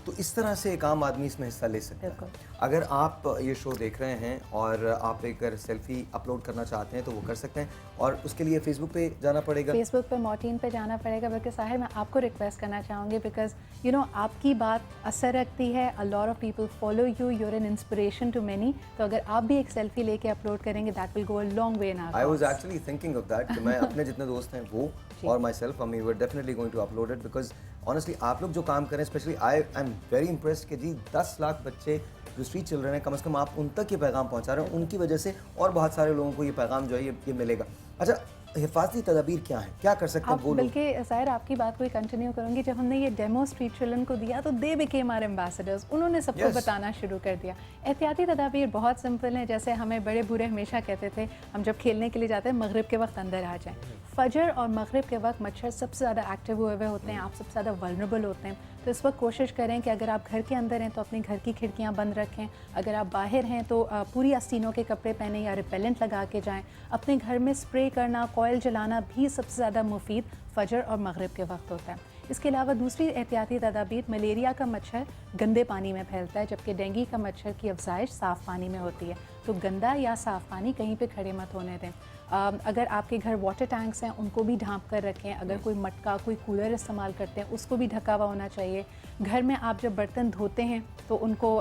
तो इस तरह से एक आम आदमी इसमें हिस्सा ले सकता है। अगर आप ये शो देख रहे हैं और आप एक सेल्फी अपलोड करना चाहते हैं तो वो कर सकते हैं, और उसके लिए फेसबुक पे जाना पड़ेगा। फेसबुक पे मोर्टीन पे जाना पड़ेगा। बल्कि साहिर, मैं आपको रिक्वेस्ट करना चाहूँगी बिकॉज आपकी बात असर रखती है। A lot of people follow you, you are an inspiration to many. तो अगर आप भी एक सेल्फी लेके अपलोड करेंगे that will go a long way in our. I was actually thinking of that कि मैं अपने जितने दोस्त हैं वो और myself, we were definitely going to upload it because honestly आप लोग जो काम करें, specially I am very impressed कि जी 10 लाख बच्चे जो स्ट्रीट चिल्ड्रन हैं, कम से कम आप उन तक ये पैगाम पहुंचा रहे हैं, उनकी वजह से और बहुत सारे लोगों को ये पैगाम जो है ये मिलेगा। अच्छा, हिफाजती तदाबीर क्या है, क्या कर सकते हैं आप वो लोग? बल्कि साहिर आपकी बात को कंटिन्यू करूंगी, जब हमने ये डेमो स्ट्रीट चिल्ड्रन को दिया तो दे बिकेम आवर एम्बेसडर्स, उन्होंने सबको Yes. बताना शुरू कर दिया। एहतियाती तदाबीर बहुत सिंपल है, जैसे हमें बड़े बूढ़े हमेशा कहते थे हम जब खेलने के लिए जाते हैं मगरिब के वक्त अंदर आ जाएं। फजर और मगरिब के वक्त मच्छर सबसे ज़्यादा एक्टिव हुए हुए होते हैं, आप सबसे ज़्यादा वल्नरेबल होते हैं। तो इस वक्त कोशिश करें कि अगर आप घर के अंदर हैं तो अपने घर की खिड़कियां बंद रखें, अगर आप बाहर हैं तो पूरी आस्तीनों के कपड़े पहने या रिपेलेंट लगा के जाएं। अपने घर में स्प्रे करना, कॉयल जलाना भी सबसे ज़्यादा मुफीद फजर और मगरिब के वक्त होता है। इसके अलावा दूसरी एहतियाती तदाबीर, मलेरिया का मच्छर गंदे पानी में फैलता है, जबकि डेंगू का मच्छर की अफजाइश साफ़ पानी में होती है। तो गंदा या साफ़ पानी कहीं पे खड़े मत होने दें। अगर आपके घर वाटर टैंक्स हैं उनको भी ढांप कर रखें। अगर कोई मटका, कोई कूलर इस्तेमाल करते हैं उसको भी ढका हुआ होना चाहिए। घर में आप जब बर्तन धोते हैं तो उनको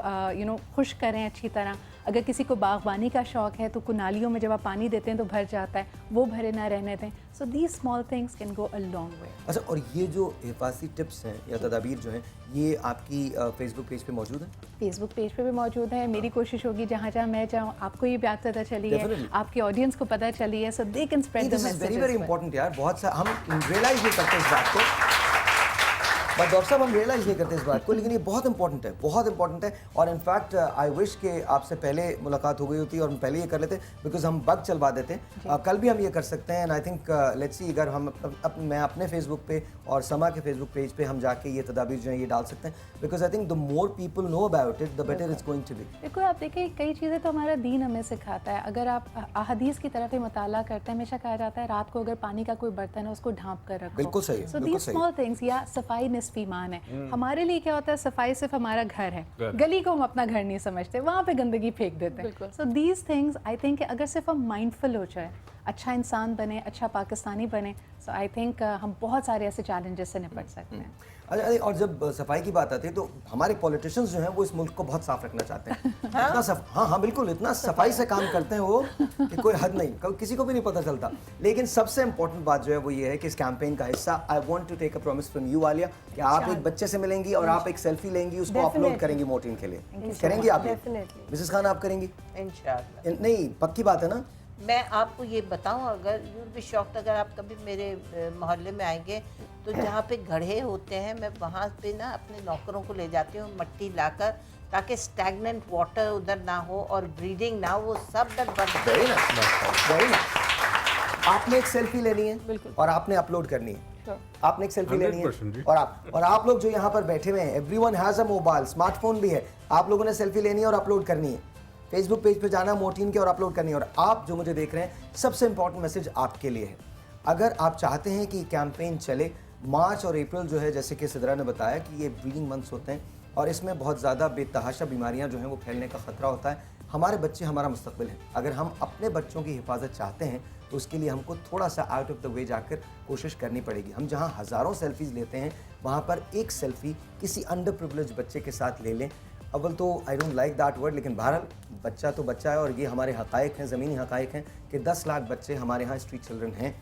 खुश्क करें अच्छी तरह। अगर किसी को बागबानी का शौक़ है तो कुनालियों में जब आप पानी देते हैं तो भर जाता है, वो भरे ना रहने दें। So these small things can go a long वे। अच्छा, और ये जो हिफाजती टिप्स हैं या तदाबीर जो हैं ये आपकी फेसबुक पेज पे मौजूद है? फेसबुक पेज पे भी मौजूद है। मेरी कोशिश होगी जहाँ जहाँ मैं जाऊँ आपको ये बात पता चली है, आपकी ऑडियंस को पता चली है, so they can spread the message. Very very important यार, बहुत सा हम रियलाइज नहीं करते इस बात को, बट डॉक्टर साहब हम रियलाइज नहीं करते इस बात को, लेकिन ये बहुत इंपॉर्टेंट है, बहुत इंपॉर्टेंट है। और इनफैक्ट आई विश कि आपसे पहले मुलाकात हो गई होती और हम पहले ये कर लेते, बिकॉज हम बग चलवा देते हैं। कल भी हम ये कर सकते हैं and I think let's see, अगर हम मैं अपने फेसबुक पे और समा के फेसबुक पेज पे हम जाके ये तदाबीर जो है ये डाल सकते हैं, because I think the more people know about it the better it's going to be. देखो आप देखिए, कई चीज़ें तो हमारा दीन हमें सिखाता है। अगर आप अहदीस की तरफ ही मुताला करते हैं, हमेशा कहा जाता है रात को अगर पानी का कोई बर्तन है उसको ढांप कर रखो। बिल्कुल सही है, सो दीज स्मॉल थिंग्स, या सफाई निस्फ ईमान है। हमारे लिए क्या होता है, सफाई सिर्फ हमारा घर है, गली को हम अपना घर नहीं समझते, वहाँ पे गंदगी फेंक देते हैं। So these things I think अगर सिर्फ हम माइंडफुल हो जाए, अच्छा इंसान बने, अच्छा पाकिस्तानी बने, सो आई थिंक हम बहुत सारे ऐसे चैलेंजेस से निपट सकते हैं। अच्छा, और जब सफाई की बात आती है तो हमारे पॉलिटिशियंस जो हैं वो इस मुल्क को बहुत साफ रखना चाहते हैं। इतना हाँ बिल्कुल, इतना सफाई से काम करते हैं वो कि कोई हद नहीं, किसी को भी नहीं पता चलता। लेकिन सबसे इंपॉर्टेंट बात जो है वो ये है कि इस कैंपेन का हिस्सा, I want to take a promise from you Alia, कि आप एक बच्चे से मिलेंगी और आप एक सेल्फी लेंगी, उसको अपलोड करेंगी मोर्टिन के लिए। करेंगी आप? मिसेस खान आप करेंगी? इंशाल्लाह। नहीं, पक्की बात है ना? मैं आपको ये बताऊं, अगर यू भी शौक, अगर आप कभी मेरे मोहल्ले में आएंगे तो जहाँ पे गड्ढे होते हैं मैं वहाँ पे ना अपने नौकरों को ले जाती हूँ मट्टी लाकर, ताकि स्टैगनेंट वाटर उधर ना हो और ब्रीडिंग ना हो, वो सब बंद। आपने एक सेल्फी लेनी है और आपने अपलोड करनी है। आपने एक सेल्फी लेनी है और आप लोग जो यहाँ पर बैठे हुए हैं, everyone has a mobile, smartphone भी है। आप लोगों ने सेल्फी लेनी है और अपलोड करनी है। फेसबुक पेज पे जाना मोर्टिन के और अपलोड करनी है। और आप जो मुझे देख रहे हैं, सबसे इंपॉर्टेंट मैसेज आपके लिए है। अगर आप चाहते हैं कि कैंपेन चले, मार्च और अप्रैल जो है, जैसे कि सिद्रा ने बताया कि ये ब्रीडिंग मंथ्स होते हैं और इसमें बहुत ज़्यादा बेतहाशा बीमारियां जो हैं वो फैलने का ख़तरा होता है। हमारे बच्चे हमारा मुस्तकबिल है। अगर हम अपने बच्चों की हिफाजत चाहते हैं तो उसके लिए हमको थोड़ा सा आउट ऑफ द वे जाकर कोशिश करनी पड़ेगी। हम जहाँ हज़ारों सेल्फीज़ लेते हैं, वहाँ पर एक सेल्फी किसी अंडर प्रिविलेज बच्चे के साथ ले लें। अव्वल तो I don't like that word, लेकिन बहरहाल बच्चा तो बच्चा है और ये हमारे हक़ाइक़ हैं, ज़मीनी हक़ाइक़ हैं कि 10 लाख बच्चे हमारे यहाँ स्ट्रीट चिल्ड्रन हैं।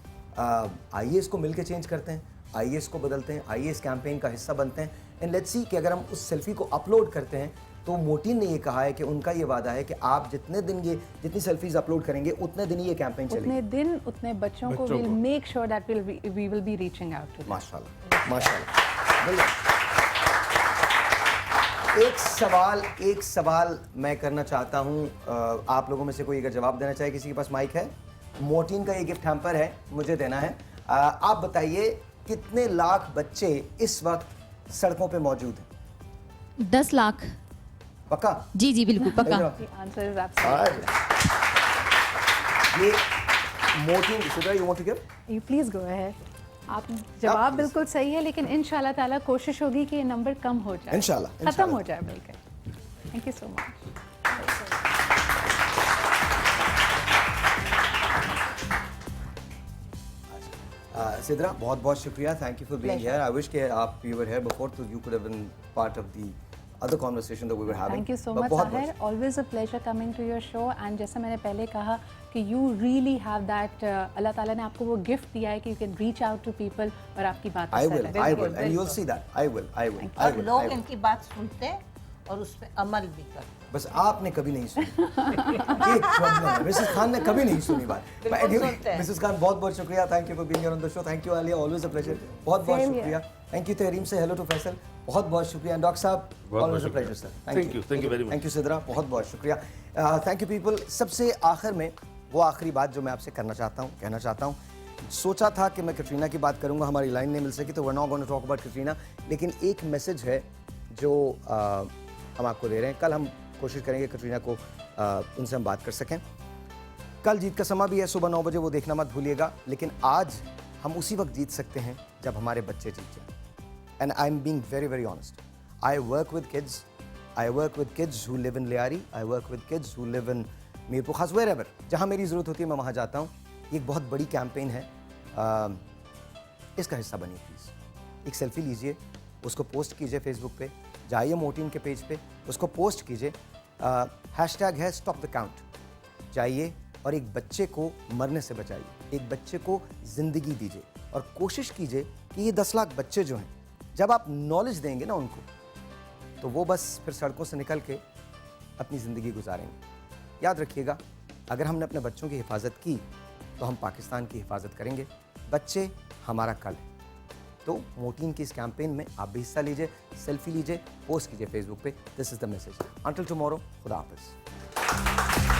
आइए इसको मिल के चेंज करते हैं, आइए इसको बदलते हैं, आइए इस कैंपेन का हिस्सा बनते हैं। एंड लेट्स सी कि अगर हम उस सेल्फी को अपलोड करते हैं तो मोर्टिन ने ये कहा है कि उनका ये वादा है कि आप जितनी सेल्फीज अपलोड करेंगे उतने दिन ये कैंपेन चलेगी। उतने दिन उतने बच्चों को will make sure that we will be reaching out to. माशाल्लाह, माशाल्लाह। एक सवाल मैं करना चाहता हूँ, आप लोगों में से कोई अगर जवाब देना चाहे, किसी के पास माइक है? मोर्टिन का ये गिफ्ट हैम्पर है, मुझे देना है। आप बताइए कितने लाख बच्चे इस वक्त सड़कों पे मौजूद हैं? 10 लाख। पक्का? जी जी बिल्कुल पक्का। Answer is absolutely. ये मोर्टिन, Sidra, you want to give? You please go ahead. आप जवाब बिल्कुल सही है, लेकिन इंशाल्लाह ताला कोशिश होगी कि ये नंबर कम हो जाए, इंशाल्लाह खत्म हो जाए बिल्कुल। Thank you so much. Sidra, बहुत बहुत शुक्रिया, thank you for being here. I wish कि आप you were here before, so you could have been part of the other conversation that we were having. Thank you so much, Sahir. Always a pleasure coming to your show. And जैसे मैंने पहले कहा कि you really have that, अल्लाह ताला ने आपको वो gift दिया है कि you can reach out to people और आपकी बात I will, and you'll see that. I will. और लोग इनकी बात सुनते हैं और उस पर अमल भी करो। बस आपने कभी नहीं सुनी। एक प्रॉब्लम है, मिसेस खान ने कभी नहीं सुनी बात। मिसेस खान बहुत बहुत शुक्रिया, thank you for being on the show. Thank you Alia, always a pleasure. बहुत बहुत शुक्रिया। थैंक यू तहरीम से हेलो टू फैसल, बहुत बहुत शुक्रिया। डॉक्टर साहब always a pleasure sir. Thank you very much. Thank you Sidra, बहुत बहुत शुक्रिया। Thank you people. सबसे आखिर में वो आखिरी बात जो मैं आपसे कहना चाहता हूँ, सोचा था कि मैं कैटरीना की बात करूंगा, हमारी लाइन नहीं मिल सकी तो we are not going to talk about Katrina, लेकिन एक मैसेज है जो हम आपको दे रहे हैं। कल हम कोशिश करेंगे कैटरीना को उनसे हम बात कर सकें। कल जीत का समा भी है सुबह 9 बजे, वो देखना मत भूलिएगा। लेकिन आज हम उसी वक्त जीत सकते हैं जब हमारे बच्चे जीत जाएं। And I am being very very honest. I work with kids who live in Lyari, I work with kids who live in Mirpur खास, वेयरएवर जहाँ मेरी ज़रूरत होती है मैं वहाँ जाता हूँ। ये एक बहुत बड़ी कैंपेन है, इसका हिस्सा बनिए प्लीज़। एक सेल्फी लीजिए, उसको पोस्ट कीजिए फेसबुक पे, जाइए मोटीन के पेज पे, उसको पोस्ट कीजिए। हैशटैग है स्टॉप द काउंट। जाइए और एक बच्चे को मरने से बचाइए, एक बच्चे को ज़िंदगी दीजिए और कोशिश कीजिए कि ये 10 लाख बच्चे जो हैं, जब आप नॉलेज देंगे ना उनको, तो वो बस फिर सड़कों से निकल के अपनी ज़िंदगी गुजारेंगे। याद रखिएगा, अगर हमने अपने बच्चों की हिफाजत की तो हम पाकिस्तान की हिफाजत करेंगे। बच्चे हमारा कल है। तो मोटीन की इस कैंपेन में आप भी हिस्सा लीजिए, सेल्फी लीजिए, पोस्ट कीजिए फेसबुक पे। This is the message. Until tomorrow, खुदा हाफिज़।